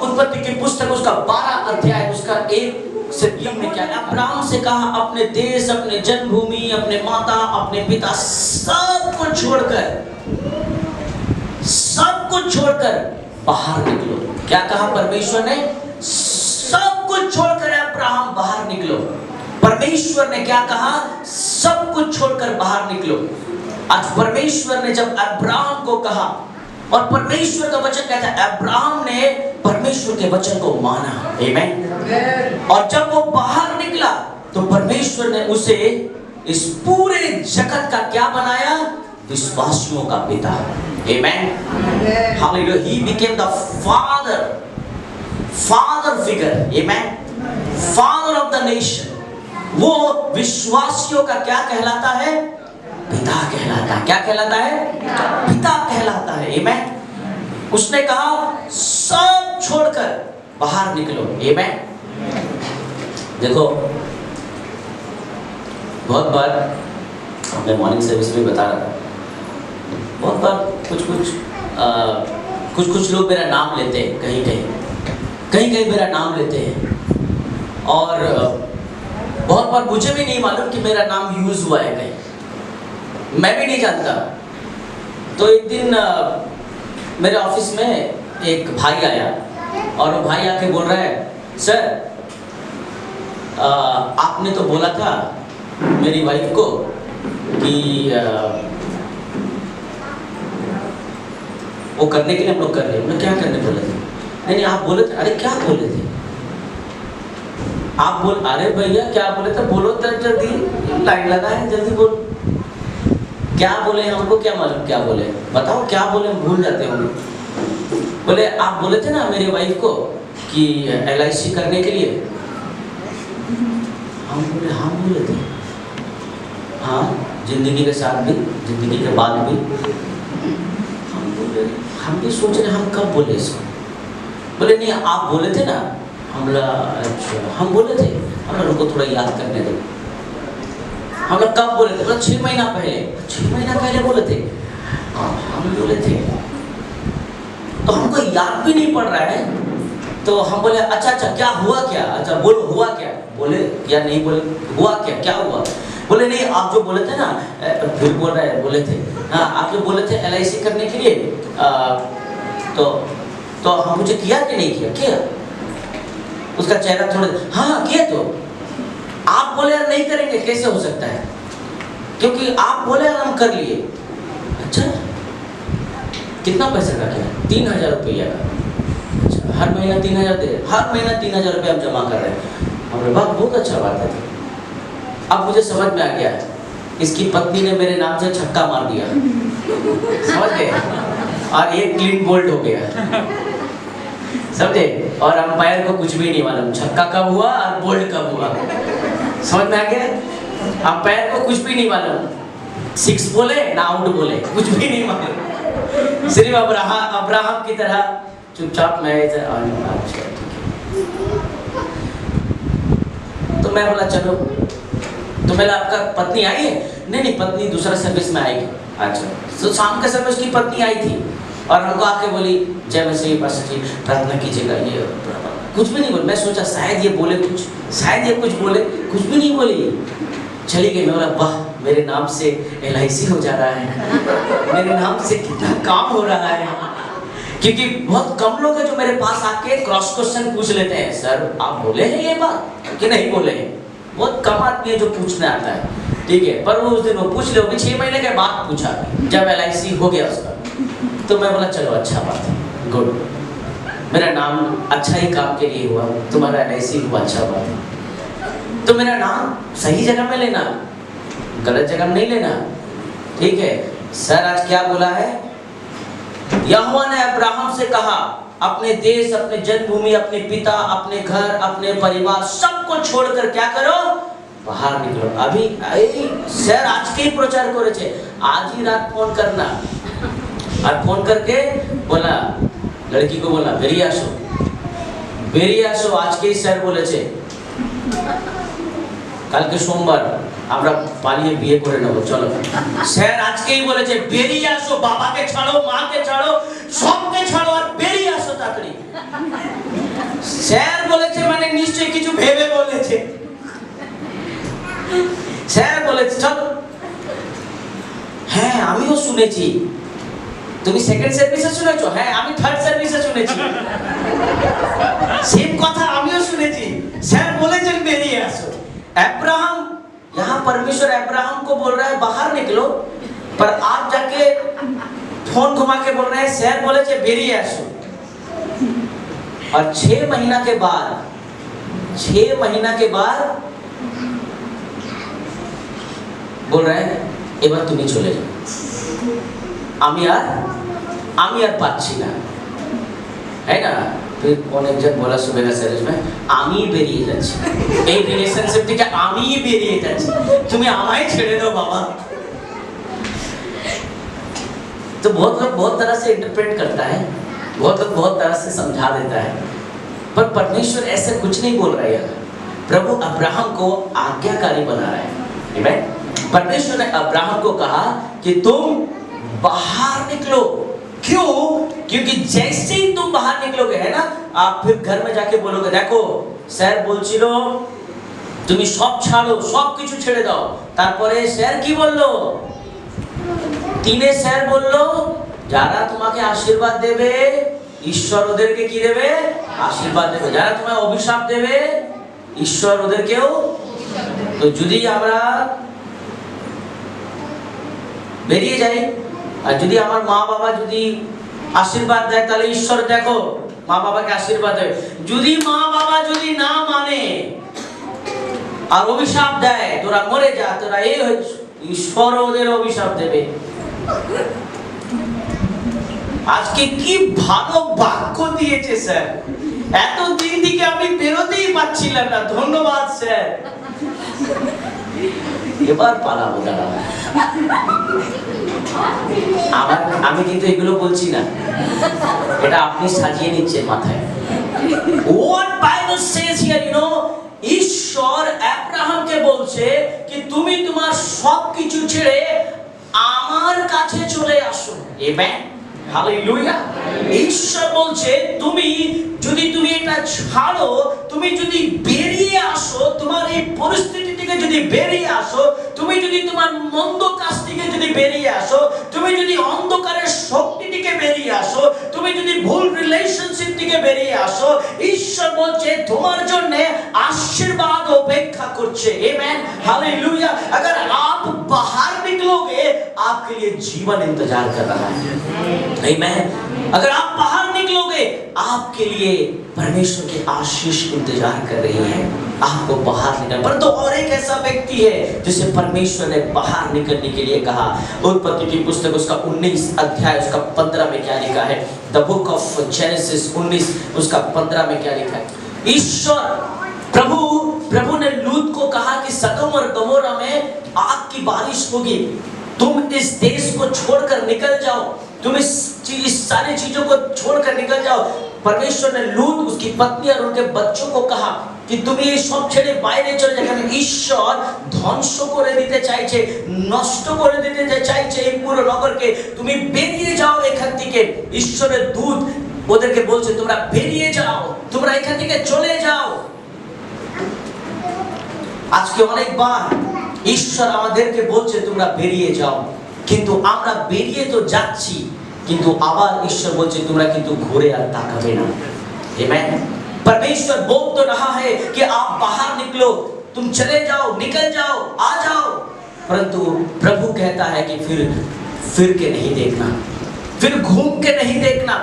S1: उत्पत्ति की पुस्तक उसका 12 अध्याय उसका 1 से 3 में क्या है? अब्राहम से कहा, अपने देश, अपने जन्मभूमि, अपने माता, अपने पिता, सब कुछ छोड़कर बाहर निकलो। क्या कहा परमेश्वर ने? सब कुछ छोड़कर अब्राहम बाहर निकलो। परमेश्वर ने क्या कहा? सब कुछ छोड़कर बाहर निकलो। आज परमेश्वर ने जब अब्राहम को कहा, और परमेश्वर का वचन कहता है, अब्राहम ने परमेश्वर के वचन को माना। आमेन। और जब वो बाहर निकला, तो परमेश्वर ने उसे इस पूरे जगत का क्या बनाया? विश्वासियों का पिता। आमेन। Hallelujah। He became the father figure। Amen। Father of the nation। वो विश्वासियों का क्या कहलाता है? पिता कहलाता है। क्या कहलाता है? पिता कहलाता है। आमेन। उसने कहा, सब छोड़कर बाहर निकलो। आमेन। देखो, बहुत बार मैं मॉर्निंग सर्विस में बता रहा था, बहुत बार कुछ कुछ कुछ लोग मेरा नाम लेते हैं, कहीं कहीं मेरा नाम लेते हैं, और बहुत बार मुझे भी नहीं मालूम कि मेरा नाम यूज हुआ है कहीं, मैं भी नहीं जानता। तो एक दिन मेरे ऑफिस में एक भाई आया और वो भाई आके बोल रहा है, सर आपने तो बोला था मेरी वाइफ को कि वो करने के लिए हम लोग कर रहे हैं। मैं क्या करने बोले थे? नहीं आप बोले थे। अरे क्या बोले थे आप? बोल, अरे भैया क्या बोले थे? बोलो तो जल्दी, लाइन लगा है, जल्दी बोल। क्या बोले? हमको क्या मालूम क्या बोले, बताओ क्या बोले, भूल जाते होंगे। बोले आप बोले थे ना मेरी वाइफ को कि LIC करने के लिए। हम बोले हाँ बोले थे, हाँ जिंदगी के साथ भी, जिंदगी के बाद भी। हम बोले, हम भी सोच रहे हम कब बोले इसको। बोले नहीं आप बोले थे ना। हम बोला अच्छा हम बोले थे, हम लोग को थोड़ा याद करने दो। हम लोग कब बोले थे? बोला 6 महीना पहले। 6 महीना पहले बोले थे? हाँ हम बोले थे। तो हमको याद भी नहीं पड़ रहा है। तो हम बोले अच्छा क्या हुआ क्या? अच्छा बोलो हुआ क्या? बोले या नहीं बोले, हुआ क्या हुआ? बोले नहीं आप जो बोले थे ना, फिर बोल रहे हैं बोले थे, हाँ आप जो बोले थे LIC करने के लिए, तो हम मुझे किया कि नहीं किया? उसका चेहरा थोड़ा, हाँ किया। तो आप बोले यार नहीं करेंगे, कैसे हो सकता है? क्योंकि आप बोले यार हम कर लिए। अच्छा कितना पैसे का किया? 3000 रुपया का। अच्छा हर महीना 3000 दे, हर महीना 3000 रुपया हम जमा कर रहे हैं। हमने बात बहुत अच्छा बात है। अब मुझे समझ में आ गया, इसकी पत्नी ने मेरे नाम से छक्का मार दिया, समझ गए, और ये क्लीन बोल्ड हो गया, समझे। और अंपायर को कुछ भी नहीं मालूम छक्का कब हुआ और बोल्ड कब हुआ, समझ में आ गया। अंपायर को कुछ भी नहीं मालूम, 6 बोले ना आउट बोले, कुछ भी नहीं मालूम। सिर्फ अब्राहम की तरह चुपचाप मैच। तो मैं बोला चलो, तो मेरा आपका पत्नी आई है? नहीं पत्नी दूसरा सर्विस में आएगी। अच्छा तो शाम के समय उसकी पत्नी आई थी और हमको आके बोली जय मसीह पास्टर जी प्रार्थना कीजिएगा। ये कुछ भी नहीं बोली। मैं सोचा शायद ये बोले कुछ, शायद ये कुछ बोले, कुछ भी नहीं बोली, चली गई। मैं बोला वाह मेरे नाम से LIC हो जा रहा है, मेरे नाम से कितना काम हो रहा है। क्योंकि बहुत कम लोग हैं जो मेरे पास आके क्रॉस क्वेश्चन पूछ लेते हैं, सर आप बोले हैं ये बात कि नहीं बोले हैं। बहुत कम आदमी है जो पूछने आता है, ठीक है। पर वो उस दिन वो पूछ ले, 6 महीने के बाद पूछा जब LIC हो गया उसका। तो मैं बोला चलो अच्छा बात है, गुड, मेरा नाम अच्छा ही काम के लिए हुआ, तुम्हारा LIC हुआ, अच्छा बात है। तो मेरा नाम सही जगह में लेना, गलत जगह में नहीं लेना, ठीक है। सर आज क्या बोला है? यहोवा ने अब्राहम से कहा अपने देश, अपने जन्मभूमि, अपने पिता, अपने घर, अपने परिवार सबको छोड़कर क्या करो? बाहर निकलो। अभी सर आज के ही प्रचार करे छे, आज ही रात फोन करना, और फोन करके बोला लड़की को, बोला बेरिया सो आज के ही सर बोले छे কালকে সোমবার আমরা পালিয়ে বিয়ে করে নেব, চলো। স্যার আজকেই বলেছে বেরিয়ে আসো, বাবাকে ছাড়ো, মাকে ছাড়ো, সবকে ছাড়ো আর বেরিয়ে আসো তাড়াতাড়ি। স্যার বলেছে মানে নিশ্চয়ই কিছু ভেবে বলেছে। স্যার বলেছে চলো। হ্যাঁ আমিও শুনেছি। তুমি সেকেন্ড সার্ভিসে শুনেছো? হ্যাঁ আমি থার্ড সার্ভিসে শুনেছি। সেম কথা আমিও শুনেছি। স্যার বলেছেন বেরিয়ে আসো। अब्राहम, यहाँ परमेश्वर अब्राहम को बोल रहा है बाहर निकलो, पर आप जाके फोन घुमा के बोल रहे हैं शहर बोले चे बेरिए आसो। और 6 महीना के बाद बोल रहे हैं এবার তুমি চলে যাও, আমি আর পাচ্ছি না, है ना। फिर অনেক জন বলা সুবে का सर्विस में আমি বেরিয়ে যাচ্ছি, এই রিলেশনশিপ থেকে আমি বেরিয়ে যাচ্ছি, তুমি আমায় ছেড়ে দাও बाबा। तो बहुत लोग बहुत तरह से इंटरप्रेट करता है, बहुत लोग बहुत तरह से समझा देता है, पर परमेश्वर ऐसे कुछ नहीं बोल रहा है। प्रभु अब्राहम को आज्ञाकारी बना रहा है। आमीन। परमेश्वर ने अब्राहम को कहा कि तुम बाहर निकलो। क्यों? क्योंकि जैसे ही तुम बाहर निकलोगे, है ना, आप फिर घर में जाके बोलोगे, देखो স্যার বলছিল তুমি সব ছাড়ো, সব কিছু ছেড়ে দাও। তারপরে স্যার কি বললো? 3 স্যার বললো যারা তোমাকে আশীর্বাদ দেবে ঈশ্বর ওদেরকে কি দেবে? আশীর্বাদ দেবে। যারা তোমায় অভিশাপ দেবে ঈশ্বর ওদেরকেও। তো যদি আমরা বেরিয়ে যাই, আর যদি আমার মা বাবা যদি আশীর্বাদ দেয়, তাহলে ঈশ্বর দেখো মা বাবাকে আশীর্বাদ দেয়। যদি মা বাবা যদি না মানে আর অভিশাপ দেয়, তোরা মরে যা, তোরা এই হচ্ছে, ঈশ্বর ওদের অভিশাপ দেবে। আজকে কি ভালো বাক্য দিয়েছে স্যার, এত দিন থেকে আমি বেরোতেই পাচ্ছিলাম না, ধন্যবাদ স্যার। এবার পালাবো, দাঁড়া। আমি কিন্তু এগুলো বলছি না, এটা আপনি সাজিয়ে নিচ্ছেন মাথায়। What Bible says here, you know, ঈশ্বর আব্রাহামকে বলছে কি তুমি তোমার সবকিছু ছেড়ে আমার কাছে চলে আসো। Amen, hallelujah. ঈশ্বর বলছে তুমি যদি এটা ছাড়ো, তুমি যদি বেরিয়ে আসো, তোমার এই পরিস্থিতি থেকে যদি বেরিয়ে আসো, তুমি যদি তোমার মন্দ কাজ থেকে যদি বেরিয়ে আসো, তুমি যদি অন্ধকারের শক্তি থেকে বেরিয়ে আসো, তুমি যদি ভুল রিলেশনশিপ থেকে বেরিয়ে আসো, ঈশ্বর বলছে তোমার জন্য आशीर्वाद अपेक्षा करছে। आमेन, हालेलुया। अगर आप बाहर निकलोगे, आपके लिए जीवन इंतजार कर रहा है। आमेन। अगर आप बाहर निकलोगे, आपके लिए परमेश्वर की आशीष इंतजार कर रही है, आपको बाहर निकल। पर तो और एक ऐसा व्यक्ति है जिसे परमेश्वर ने बाहर निकलने के लिए कहा। उत्पत्ति की पुस्तक उसका 19 अध्याय उसका 15 में क्या लिखा है? द बुक ऑफ जेनेसिस 19 उसका 15 में क्या लिखा है? ईश्वर प्रभु ने लूत को कहा कि सदोम और गमोरा में आग की बारिश होगी, तुम इस देश को छोड़कर निकल जाओ, तुम इस सारी चीजों को छोड़कर निकल जाओ। परमेश्वर ने लूत, उसकी पत्नी और उनके बच्चों को कहा कि तुम ये सब ছেড়ে বাইরে চলে যাও। ঈশ্বর ধ্বংস করে দিতে চাইছে, নষ্ট করে দিতে চাইছে এই পুরো নগরকে। তুমি বেরিয়ে যাও এখান থেকে। ঈশ্বরের দূত ওদেরকে বলছে তোমরা বেরিয়ে যাও, তোমরা এখান থেকে চলে যাও। আজকে অনেকবার ঈশ্বর আমাদেরকে বলছে তোমরা বেরিয়ে যাও, কিন্তু আমরা বেরিয়ে তো যাচ্ছি, কিন্তু আবার ঈশ্বর বলছে তোমরা কিন্তু ঘুরে আর তাকাবে না। आमेन। परमेश्वर बोल तो रहा है कि आप बाहर निकलो, तुम चले जाओ, निकल जाओ, आ जाओ, परंतु प्रभु कहता है कि फिर के नहीं देखना, फिर घूम के नहीं देखना।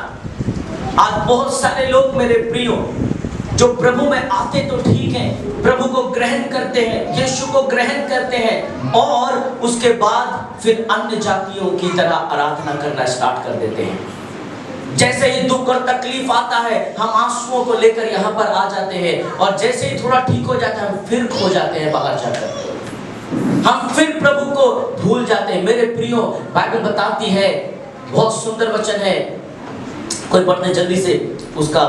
S1: आज बहुत सारे लोग मेरे प्रियो जो प्रभु में आते तो ठीक है, प्रभु को ग्रहण करते हैं, यीशु को ग्रहण करते हैं, और उसके बाद फिर अन्य जातियों की तरह आराधना करना स्टार्ट कर देते हैं। जैसे ही दुख और तकलीफ आता है, हम आंसुओं को लेकर यहाँ पर आ जाते हैं, और जैसे ही थोड़ा ठीक हो जाता है, हम फिर खो जाते हैं बाहर जाकर, हम फिर प्रभु को भूल जाते हैं। मेरे प्रियो, बाइबल बताती है, बहुत सुंदर वचन है, कोई पढ़ने जल्दी से, उसका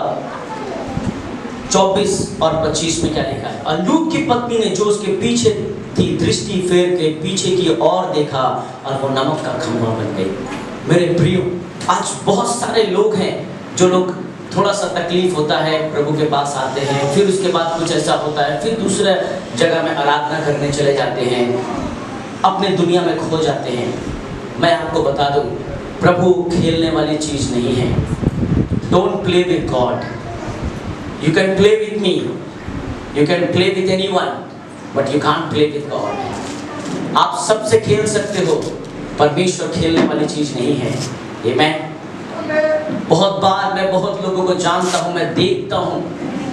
S1: 24 और 25 में क्या लिखा है? और लूत की पत्नी ने जो उसके पीछे थी दृष्टि फेर के पीछे की ओर देखा, और वो नमक का खंभा बन गई। मेरे प्रियो, आज बहुत सारे लोग हैं जो लोग थोड़ा सा तकलीफ होता है प्रभु के पास आते हैं, फिर उसके बाद कुछ ऐसा होता है, फिर दूसरे जगह में आराधना करने चले जाते हैं, अपने दुनिया में खो जाते हैं। मैं आपको बता दूं, प्रभु खेलने वाली चीज नहीं है। Don't play with God. You can play with me, you can play with anyone, but you can't play with God. आप सबसे खेल सकते हो, परमेश्वर खेलने वाली चीज नहीं है। आमेन। बहुत बार मैं बहुत लोगों को जानता हूँ, मैं देखता हूँ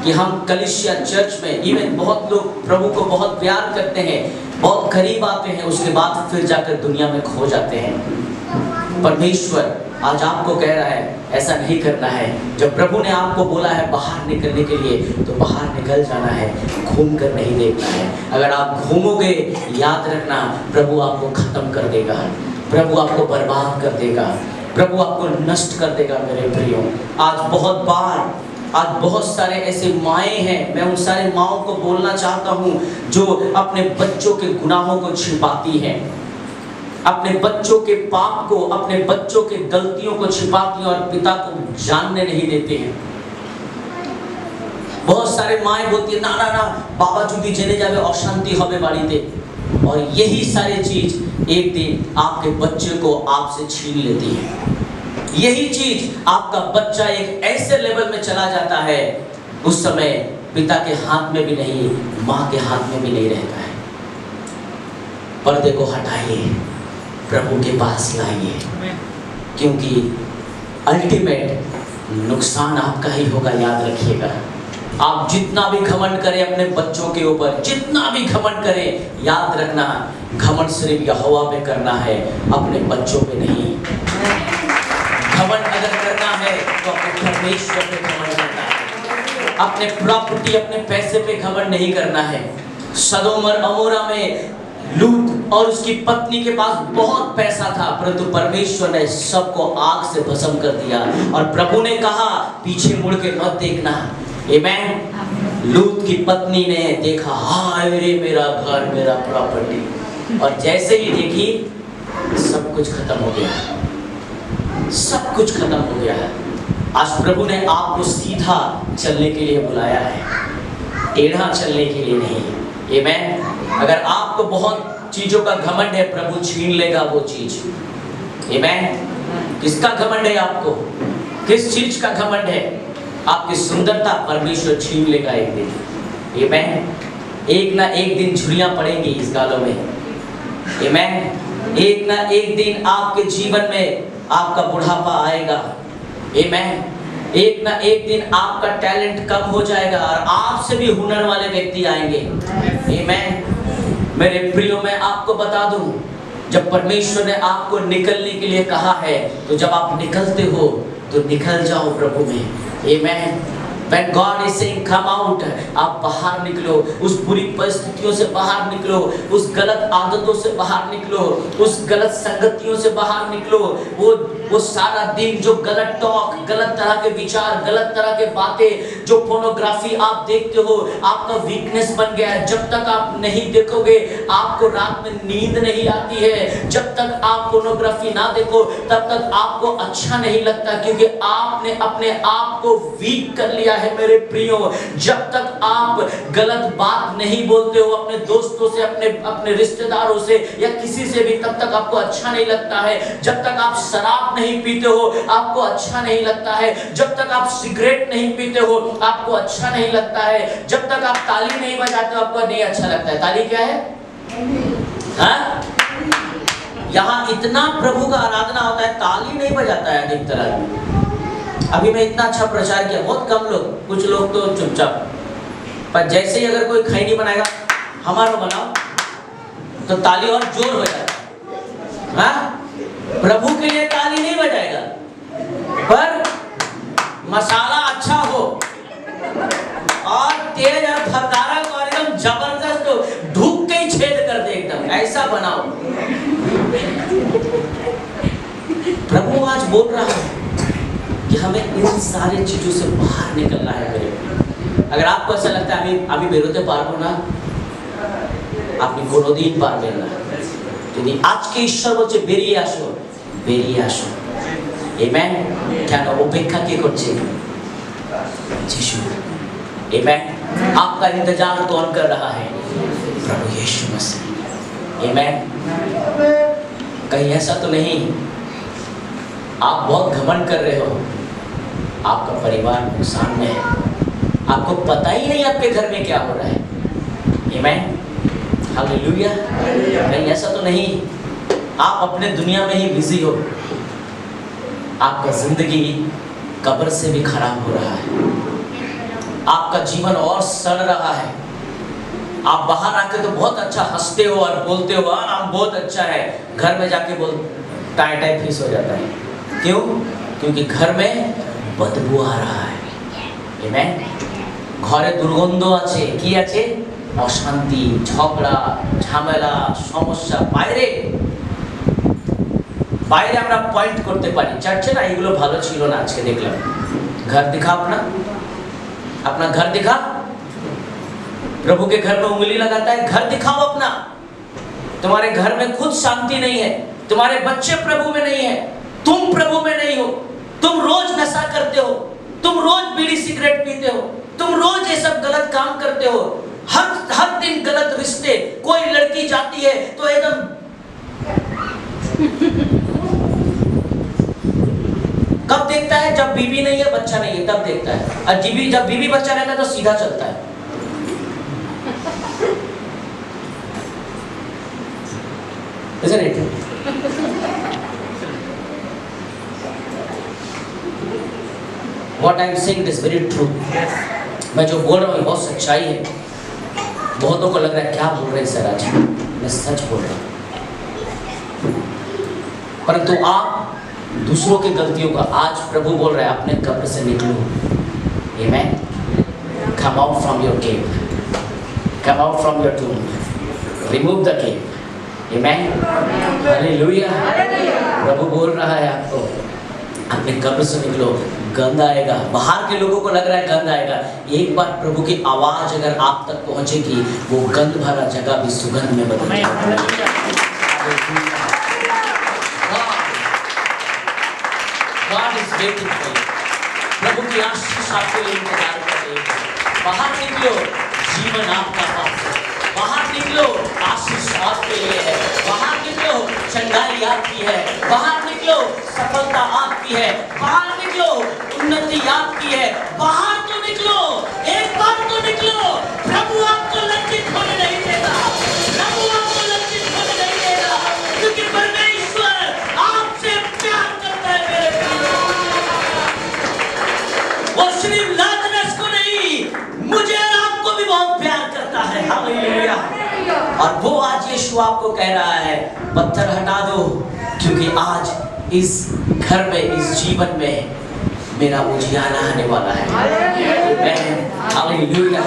S1: कि हम कलीसिया चर्च में इवन बहुत लोग प्रभु को बहुत प्यार करते हैं, बहुत करीब आते हैं, उसके बाद फिर जाकर दुनिया में खो जाते हैं। परमेश्वर आज आपको कह रहा है ऐसा नहीं करना है। जब प्रभु ने आपको बोला है बाहर निकलने के लिए, तो बाहर निकल जाना है, घूम कर नहीं देखना है। अगर आप घूमोगे, याद रखना प्रभु आपको खत्म कर देगा, प्रभु आपको बर्बाद कर देगा, प्रभु आपको नष्ट कर देगा। मेरे प्रियो, आज बहुत सारे ऐसे माएँ हैं, मैं उन सारे माओं को बोलना चाहता हूँ जो अपने बच्चों के गुनाहों को छिपाती हैं। अपने बच्चों के पाप को, अपने बच्चों के गलतियों को छिपाती हैं और पिता को जानने नहीं देते हैं। बहुत सारे माएँ बोलती है ना ना ना बाबा जुदी जेने जावे अशांति होवे बाड़ीते, और यही सारी चीज एक दिन आपके बच्चे को आपसे छीन लेती है। यही चीज आपका बच्चा एक ऐसे लेवल में चला जाता है, उस समय पिता के हाथ में भी नहीं, माँ के हाथ में भी नहीं रहता है। पर्दे को हटाइए, प्रभु के पास लाइए, क्योंकि अल्टीमेट नुकसान आपका ही होगा। याद रखिएगा, आप जितना भी घमंड करें अपने बच्चों के ऊपर, जितना भी घमंड करें, याद रखना घमंड सिर्फ यहोवा पे करना है, अपने बच्चों पे नहीं। घमंड अगर करना है तो अपने परमेश्वर पे घमंड करना है, अपने प्रॉपर्टी, अपने पैसे पे घमंड नहीं करना है। सदोम और अमोरा में लूत और उसकी पत्नी के पास बहुत पैसा था, परंतु परमेश्वर ने सबको आग से भस्म कर दिया, और प्रभु ने कहा पीछे मुड़ के मत देखना। आमेन। लूत की पत्नी ने देखा, हाय रे मेरा घर, मेरा प्रॉपर्टी, और जैसे ही देखी सब कुछ खत्म हो गया, सब कुछ खत्म हो गया है। आज प्रभु ने आपको सीधा चलने के लिए बुलाया है, टेढ़ा चलने के लिए नहीं। आमेन। अगर आपको बहुत चीजों का घमंड है, प्रभु छीन लेगा वो चीज। आमेन। किसका घमंड है आपको? किस चीज का घमंड है? आपकी सुंदरता परमेश्वर छीन लेगा एक दिन। आमेन। एक ना एक दिन झुर्रियां पड़ेंगी इस गालों में। आमेन। एक ना एक दिन आपके जीवन में आपका बुढ़ापा आएगा। आमेन। एक ना एक दिन आपका टैलेंट कम हो जाएगा और आपसे भी हुनर वाले व्यक्ति आएंगे। आमेन। मेरे प्रियो, मैं आपको बता दूं, जब परमेश्वर ने आपको निकलने के लिए कहा है, तो जब आप निकलते हो तो निकल जाओ प्रभु में। Amen. When God is saying come out, आप बाहर निकलो, उस बुरी परिस्थितियों से बाहर निकलो, उस गलत आदतों से बाहर निकलो, उस गलत संगतियों से बाहर निकलो। वो सारा दिन जो गलत टॉक, गलत तरह के विचार, गलत तरह के बातें, जो पोर्नोग्राफी आप देखते हो, आपका वीकनेस बन गया है। जब तक आप नहीं देखोगे, आपको रात में नींद नहीं आती है। जब तक आप पोर्नोग्राफी ना देखो, तब तक आपको अच्छा नहीं लगता, क्योंकि आपने अपने आप को वीक कर लिया है। मेरे प्रियो, जब तक आप गलत बात नहीं बोलते हो अपने दोस्तों से, अपने रिश्तेदारों से या किसी से भी, तब तक आपको अच्छा नहीं लगता है। जब तक आप शराब नहीं पीते हो, आपको अच्छा नहीं लगता है। जब तक आप सिगरेट नहीं पीते हो, आपको अच्छा नहीं लगता है। जब तक आप ताली नहीं बजाते हो, आपको नहीं अच्छा लगता है। ताली क्या है? हाँ? यहाँ इतना प्रभु का आराधना होता है, ताली नहीं बजाता है अधिक तरह। अभी मैं इतना अच्छा प्रचार किया, बहुत कम लोग, कुछ लोग तो चुपचाप, पर जैसे ही अगर कोई खैनी बनाएगा, हमारा बनाओ, तो ताली और जोर हो जाएगा। हाँ? प्रभु के लिए ताली नहीं बजाएगा, पर मसाला अच्छा हो और तेज और फरदारा को एकदम जबरदस्त हो, ढूक के ही छेद कर दे, एकदम ऐसा बनाओ। प्रभु आज बोल रहा है कि हमें इन सारी चीजों से बाहर निकलना है। मेरे अगर आपको ऐसा लगता है আমি বেরোতে পারবো না, আপনি কোনোদিন পারবেন না। যদি আজকে ঈশ্বর বলছে বেরিয়ে আসো, বেরিয়ে আসো। আমেন। কেন অপেক্ষা কে করছে? यीशु। आमेन। आपका इंतजार कौन कर रहा है? प्रभु यीशु मसीह। आमेन। कहीं ऐसा तो नहीं आप बहुत घमंड कर रहे हो, आपका परिवार नुकसान में है, आपको पता ही नहीं आपके घर में क्या हो रहा है। आमेन। हालेलुया। कहीं ऐसा तो नहीं आप अपने दुनिया में ही बिजी हो, आपका जिंदगी कब्र से भी खराब हो रहा है, आपका जीवन और सड़ रहा है। आप बाहर आके तो बहुत अच्छा हंसते हो और बोलते हो, हम बहुत अच्छा है, घर में जाके बोल टाई टाई फीस हो जाता है। क्यों? क्योंकि घर में बदबू आ रहा है। आमेन। घरे दुर्गंध আছে, কি আছে? অশান্তি, ঝগড়া, ঝামেলা, সমস্যা। বাইরে বাইরে আমরা পয়েন্ট করতে পারি, চার্চে না এগুলো ভালো ছিল না, আজকে দেখলাম। घर दिखा अपना घर दिखा। प्रभु के घर में उंगली लगाता है, घर दिखाओ अपना। तुम्हारे घर में खुद शांति नहीं है, तुम्हारे बच्चे प्रभु में नहीं है, तुम प्रभु में नहीं हो, तुम रोज नशा करते हो, तुम रोज बीड़ी सिगरेट पीते हो, तुम रोज ये सब गलत काम करते हो, हर दिन गलत रिश्ते, कोई लड़की जाती है तो एकदम कब देखता है? जब बीवी नहीं है, बच्चा नहीं है, तब देखता है। और जब बीवी बच्चा रहता है तो सीधा चलता है। Isn't it? What I am saying is very true. मैं जो बोल रहा हूँ बहुत सच्चाई है। बहुतों को लग रहा है क्या बोल रहे हैं सर आज, मैं सच बोल रहा हूँ। परंतु आप दूसरों की गलतियों का, आज प्रभु बोल रहा है अपने कब्र से निकलो। Amen. Come out from your cave. Come out from your tomb. Remove the cave. Amen. Hallelujah. प्रभु बोल रहा है आपको अपने कब्र से निकलो। गंध आएगा, बाहर के लोगों को लग रहा है गंध आएगा, एक बार प्रभु की आवाज अगर आप तक पहुंचेगी, वो गंध भरा जगह भी सुगंध में बदल जाएगा। God is waiting for you. प्रभु की आशीष आपके लिए इंतजार कर रही है। बाहर निकलो, जीवन आपका पास है। बाहर निकलो, आशीष आपके लिए है। बाहर निकलो, चंगाई आपकी है। बाहर निकलो, सफलता आपकी है। बाहर निकलो, उन्नति आपकी है। बाहर तो निकलो, एक बार तो निकलो। प्रभु आपको लज्जित होने नहीं देगा, प्रभु आपको लज्जित होने नहीं देगा, क्योंकि परमेश्वर आपसे प्यार करता है मेरे प्यारे। वो सिर्फ लाजरस को नहीं, मुझे और आपको भी बहुत प्यार करता है। हालेलुया। और वो आज यीशु आपको कह रहा है, पत्थर हटा दो, क्योंकि आज इस घर में, इस जीवन में मेरा उजियारा आने वाला है। Hallelujah.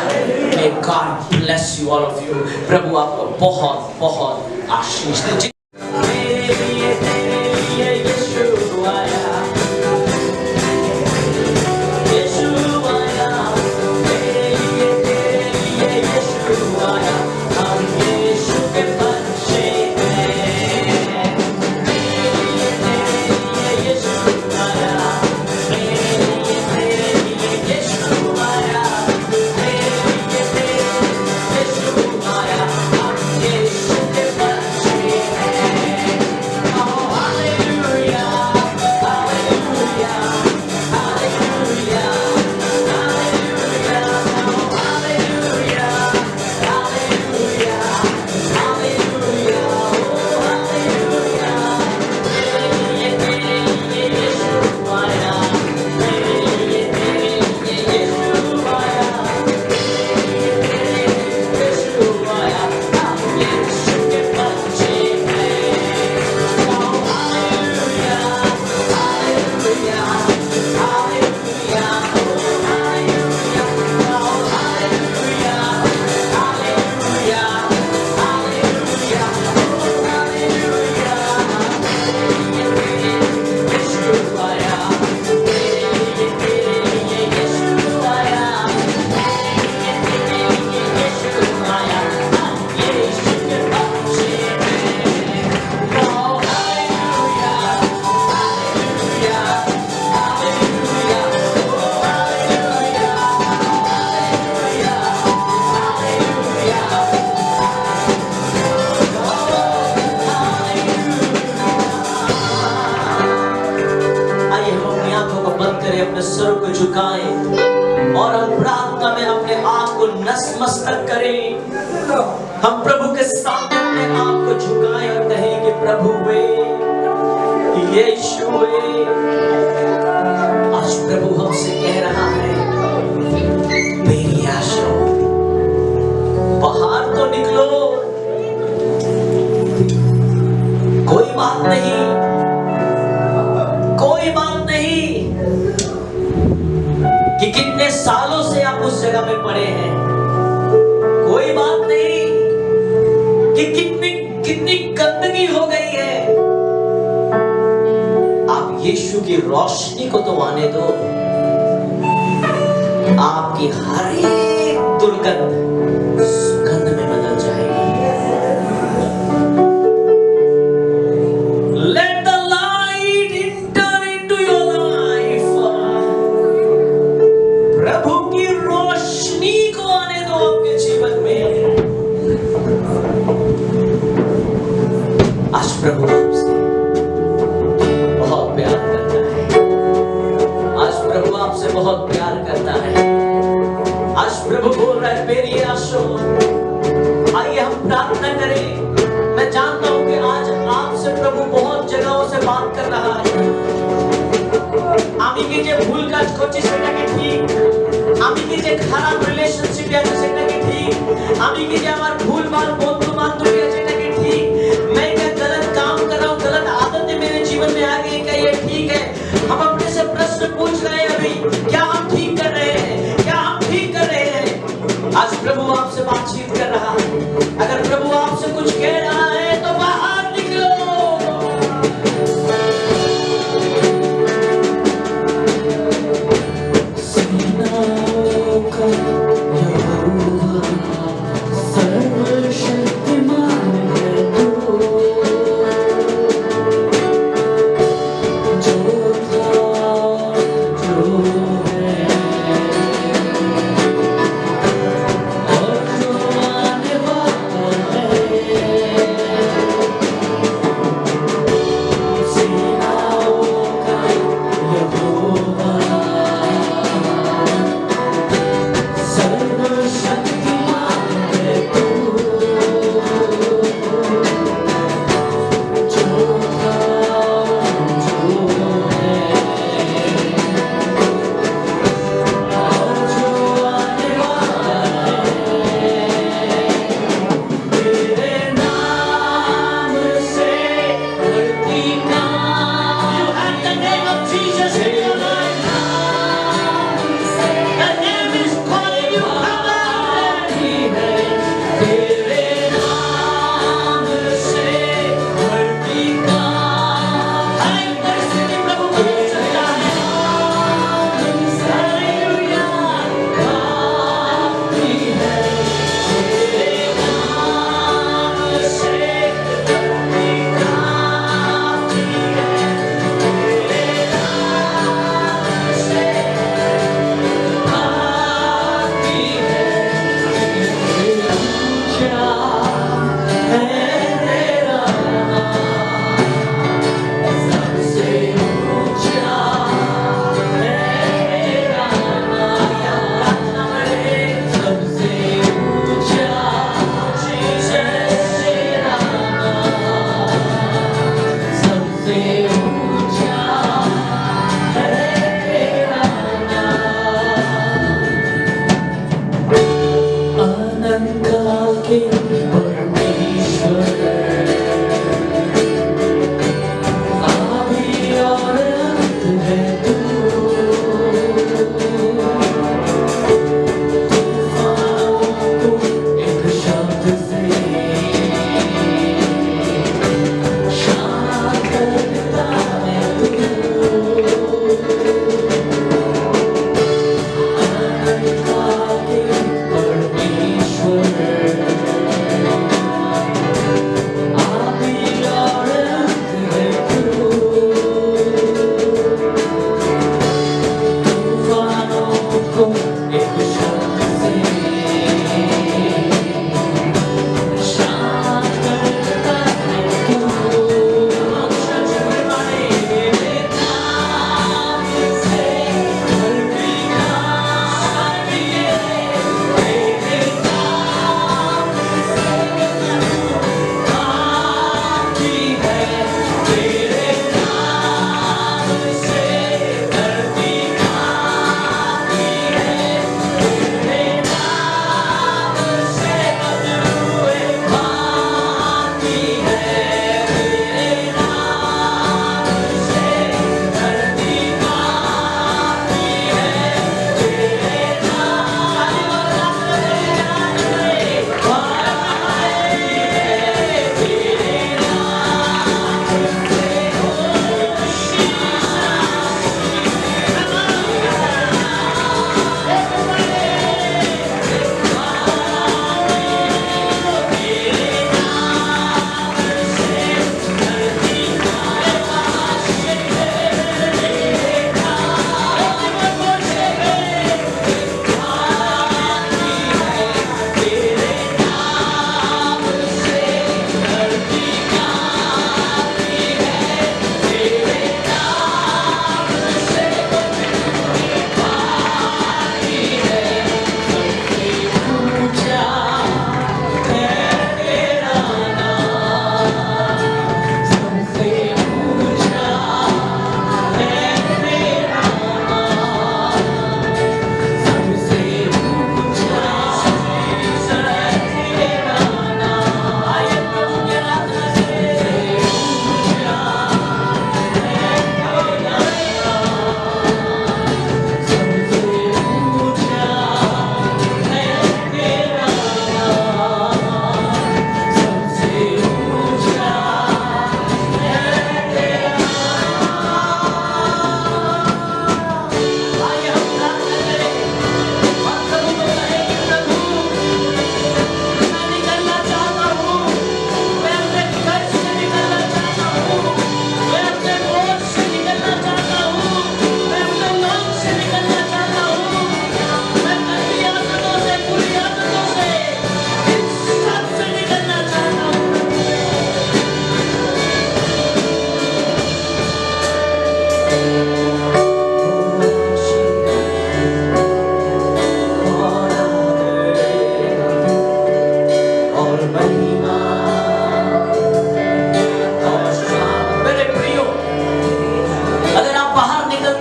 S1: May God bless you all of you. प्रभु आपको बहुत बहुत आशीष दे। और हम प्रार्थना में अपने आप को नतमस्तक करें। हम प्रभु के सामने अपने आप को झुकाएं और कहें कि प्रभु वे यीशु वे। आज प्रभु हमसे कह रहा है, मेरी आशा बाहर तो निकलो, कोई बात नहीं, कोई बात नहीं कि कितने सालों से आप उस जगह में पड़े हैं। कोई बात नहीं कि कितनी गंदगी हो गई है। आप यीशु की रोशनी को तो आने दो। आपकी हर एक दुर्गंध सुगंध में बदल जाएगी। बहुत प्यार करता है। आज प्रभु बोल रहा है बेरिए आशो, आइए हम प्रार्थना करें। मैं जानता हूं कि आज आपसे प्रभु बहुत जगहों से बात कर रहा है। आमी की जे भूल काज कोची सेटाके ठीक, आमी की जे खराब रिलेशनशिप আছে সেটাকে ঠিক, आमी की जे আমার ভুলভাল বন্ধু বান্ধবী আছে সেটাকে ठीक, मैं क्या गलत काम कर रहा हूं, गलत आदतें मेरे जीवन में आ गई, क्या ये ठीक है? हम अपने से प्रश्न पूछ रहे हैं अभी, क्या हम ठीक कर रहे हैं? क्या हम ठीक कर रहे हैं? आज प्रभु आपसे बातचीत कर रहा है। अगर प्रभु आपसे कुछ कह रहा है तो बाहर निकलो। सेनाओं का यहोवा सर्वशक्तिमान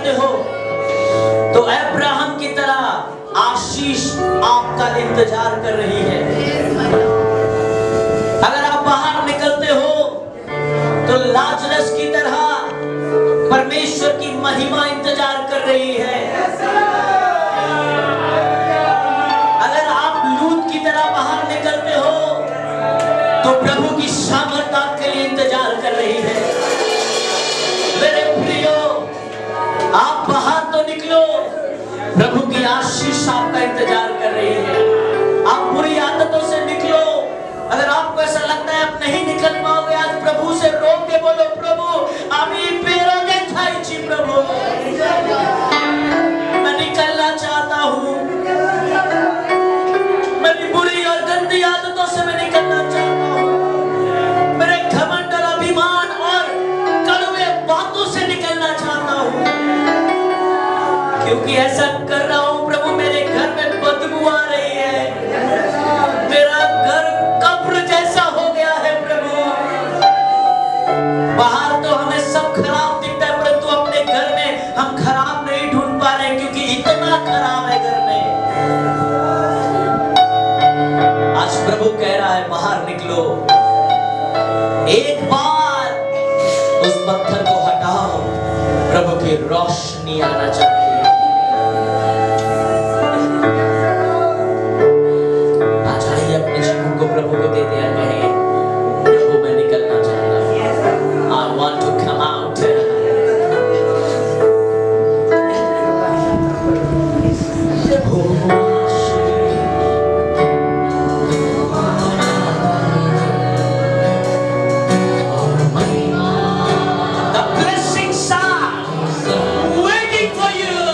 S1: निकलते हो तो अब्राहम की तरह आशीष आपका इंतजार कर रही है। अगर आप बाहर निकलते हो तो लाजरस की तरह परमेश्वर की महिमा इंतजार कर रही है। अगर आप लूत की तरह बाहर निकलते हो तो प्रभु की सामर्थ आपके लिए इंतजार कर रही है। मेरे प्रियो, आप बाहर तो निकलो, प्रभु की आशीष आपका इंतजार कर रही है। आप बुरी आदतों से निकलो। अगर आपको ऐसा लगता है आप नहीं निकल पाओगे, आज प्रभु से रो के बोलो, प्रभु अभी पेरों के खाई प्रभु, मैं निकलना चाहता हूँ। मेरी बुरी और गंदी आदतों से मैं निकलना चाहता हूँ। मेरे घमंड और अभिमान और कड़वे बातों से निकलना चाहता हूँ, क्योंकि ऐसा कर रहा हूँ प्रभु मेरे घर में बदबू आ रही है। मेरा घर कब्र जैसा हो गया है प्रभु। बाहर तो हमें सब खराब दिखता है, परंतु अपने घर में हम खराब नहीं ढूंढ पा रहे, क्योंकि इतना खराब है घर में। आज प्रभु कह रहा है बाहर निकलो, एक बार उस पत्थर को हटाओ, प्रभु की रोशनी आना चाहिए। आज आइए अपने जीवन को प्रभु को दे दिया, कहें प्रभु मैं निकलना चाहता हूँ। I want to come out. The blessings are waiting for you.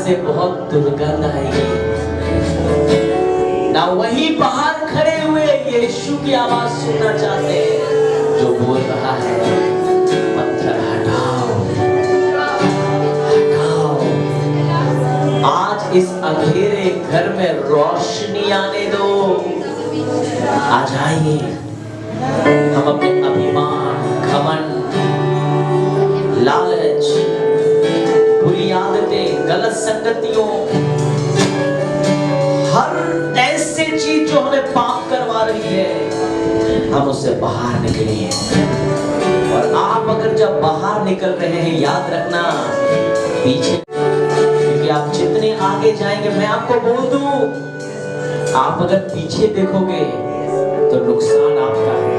S1: से बहुत दुर्गंध आएगी। ना वहीं बाहर खड़े हुए यीशु की आवाज सुनना चाहते हैं जो बोल रहा है, पत्थर हटाओ हटाओ। आज इस अंधेरे घर में रोशनी आने दो। आ जाइए, हम अपने अभिमान, घमंड, लालच, बुरी आदतें, गलत संगतियों, हर ऐसी चीज जो हमें पाप करवा रही है, हम उससे बाहर निकलिए। और आप अगर जब बाहर निकल रहे हैं, याद रखना पीछे, क्योंकि आप जितने आगे जाएंगे, मैं आपको बोल दूं, आप अगर पीछे देखोगे तो नुकसान आपका है,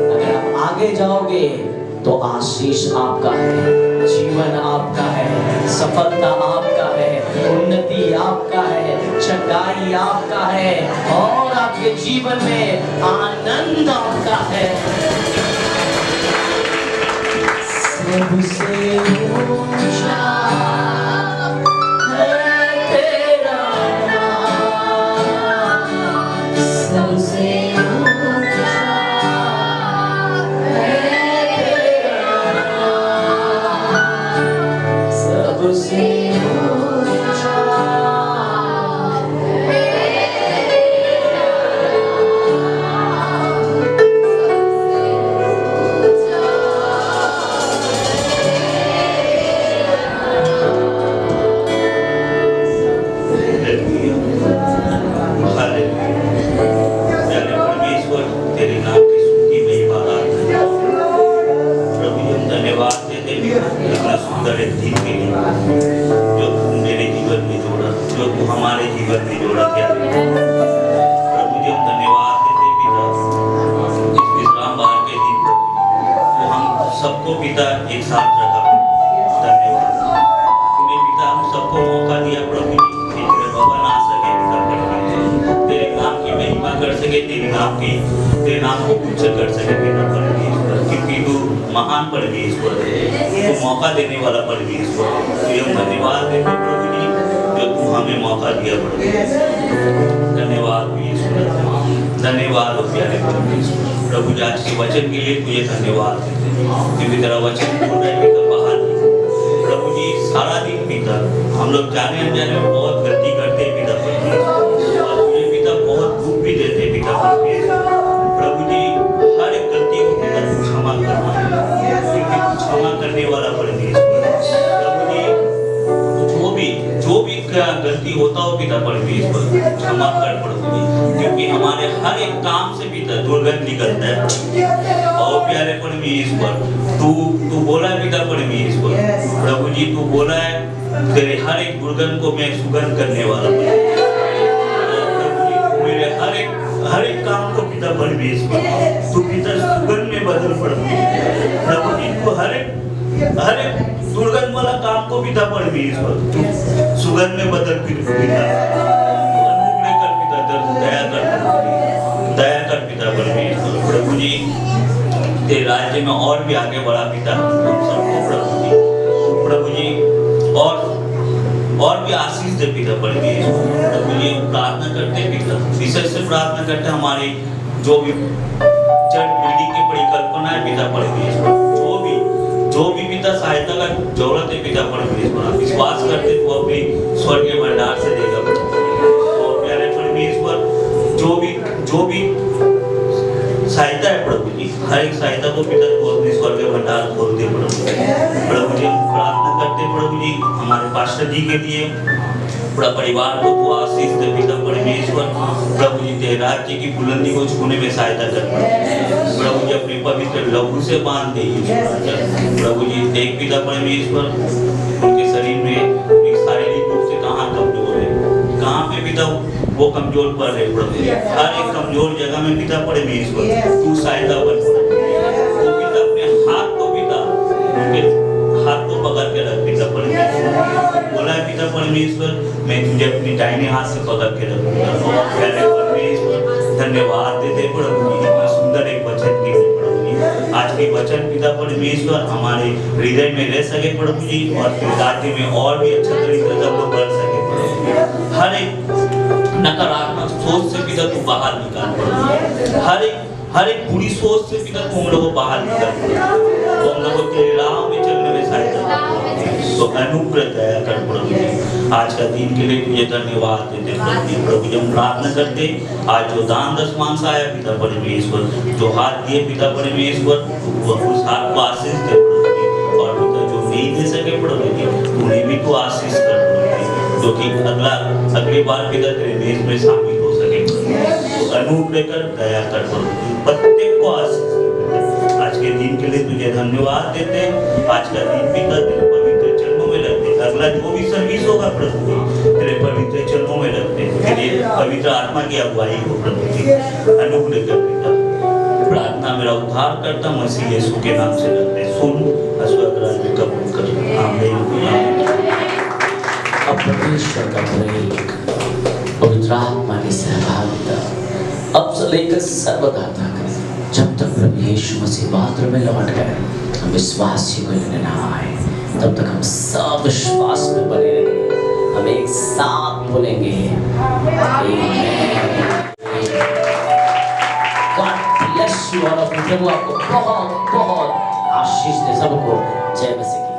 S1: अगर आप आगे जाओगे तो आशीष आपका है, जीवन आपका है, सफलता आपका है, उन्नति आपका है, चंगाई आपका है, और आपके जीवन में आनंद आपका है। सबसे ऊंचा है तेरा नाम, सबसे ऊंचा है तेरा नाम, सबसे
S2: तेरे नाम को ऊंचा कर सके पिता परमेश्वर, क्योंकि तू महान परमेश्वर है, तू मौका देने वाला परमेश्वर है। तुझे हम धन्यवाद देते प्रभु जी, जो तू हमें मौका दिया प्रभु। धन्यवाद ईश्वर, धन्यवाद हो प्यारे परमेश्वर। प्रभु जी आज के वचन के लिए तुझे धन्यवाद देते हैं, क्योंकि तेरा वचन बोल रहा है पिता बाहर प्रभु जी सारा दिन पिता हम लोग जाने अनजाने में बहुत गलती करते हैं पिता परमेश्वर, और तुझे पिता बहुत दुख भी देते हैं पिता परमेश्वर। प्रभु जी हर एक गलती को पिता तू क्षमा करना है, क्योंकि तू क्षमा करने वाला परमेश्वर। प्रभु जी जो भी गलती होता हो पिता परमेश्वर क्षमा कर प्रभु जी, क्योंकि हमारे हर एक काम से पिता दुर्गंध निकलता है। और प्यारे परमेश्वर तू बोला है पिता परमेश्वर, प्रभु जी तू बोला है तेरे हर एक दुर्गंध को मैं सुगंध करने वाला हूँ। प्रभु जी तू मेरे हर एक काम को पिता परमेश्वर तू पिता सुगंध में बदल प्रभु जी तू हर एक दुर्गंध वाला काम को पिता परमेश्वर तू सुगंध में बदल पिता अनुग्रह कर पिता, दया कर पिता परमेश्वर। प्रभु जी तेरे राज्य में और भी आगे बढ़ा पिता हम सबको प्रभु जी और भी आशीष दे पिता परमेश्वर। प्रभु जी प्रार्थना करते पिता, विशेष से प्रार्थना करते हमारी जो भी चर्च बिल्डिंग की परिकल्पना है पिता परमेश्वर, जो भी पिता सहायता का जरूरत है पिता परमेश्वर, विश्वास करते तो अपने स्वर्गीय भंडार से देगा। और प्यारे परमेश्वर जो भी सहायता है प्रभु जी, हर एक सहायता को पिता को अपने स्वर्गीय भंडार खोल दे प्रभु जी। हम प्रार्थना करते प्रभु जी हमारे पास्टर जी के लिए, पूरा परिवार को तू आशीष दे पिता परमेश्वर। प्रभु जी तेरे राज्य की बुलंदी को छूने में सहायता कर प्रभु जी, अपने पवित्र लहू से बांध दे प्रभु जी। देख पिता परमेश्वर उनके शरीर में शारीरिक रूप से कहाँ कमजोर है, कहाँ पे पिता वो कमजोर पड़ रहे प्रभु जी, हर एक कमजोर जगह में पिता परमेश्वर तू सहायता बन तू पिता अपने हाथ को पिता उनके हाथ को पकड़ के रख पिता परमेश्वर। बोला है पिता परमेश्वर मैं तुझे अपनी दाहिने हाथ से पकड़ के रखूंगा। प्यारे परमेश्वर धन्यवाद देते प्रभु जी, इतना सुंदर एक वचन के प्रभु जी। आज के वचन पिता परमेश्वर हमारे हृदय में रह सके प्रभु जी, और फिर राज्य में और भी अच्छा तरीके से हम लोग बढ़ सके प्रभु जी। हर एक नकारात्मक सोच से पिता तू बाहर निकाल प्रभु जी। हर एक बुरी सोच से पिता तू हम लोगों को बाहर निकाल प्रभु जी। तो हम लोग को तेरे राह में चलने में सहायता कर प्रभु जी। तो अनुग्रह दया कर प्रभु जी। आज का दिन के लिए तुझे धन्यवाद देते प्रभु जी। प्रभु जी हम प्रार्थना करते, आज जो दान दशमांश आया पिता परमेश्वर, जो हाथ दिए पिता परमेश्वर, उस हाथ को आशीष दे प्रभु जी। और पिता जो नहीं दे सके प्रभु जी, उन्हें भी तू आशीष कर प्रभु जी, जो कि अगली बार पिता तेरे देश में शामिल हो सके। तो अनुग्रह कर, दया कर प्रभु जी, प्रत्येक को आशीष दे। आज के दिन के लिए तुझे धन्यवाद देते। आज का दिन पिता तेरे पवित्र चरणों में रखते। अगला जो भी सर्विस होगा प्रभु जी, तेरे पवित्र चरणों में रखते। तेरे पवित्र आत्मा की अगुवाई हो प्रभु जी। अनुग्रह कर पिता। प्रार्थना मेरा उद्धार करता मसीह यीशु के नाम से करते। सुन अस्वर्ग में कबूल कर। आमीन।
S1: अब परमेश्वर का प्रेम, पवित्र आत्मा की सहभागिता अब से लेकर सर्वदा तक, जब तक प्रभु यीशु मसीह बादल में लौट गए, हम विश्वासी को लेने ना आए, तब तक हम सब विश्वास में बने रहेंगे। हम एक साथ बोलेंगे God bless you all of you. प्रभु आपको बहुत बहुत आशीष दे। सबको जय मसीह।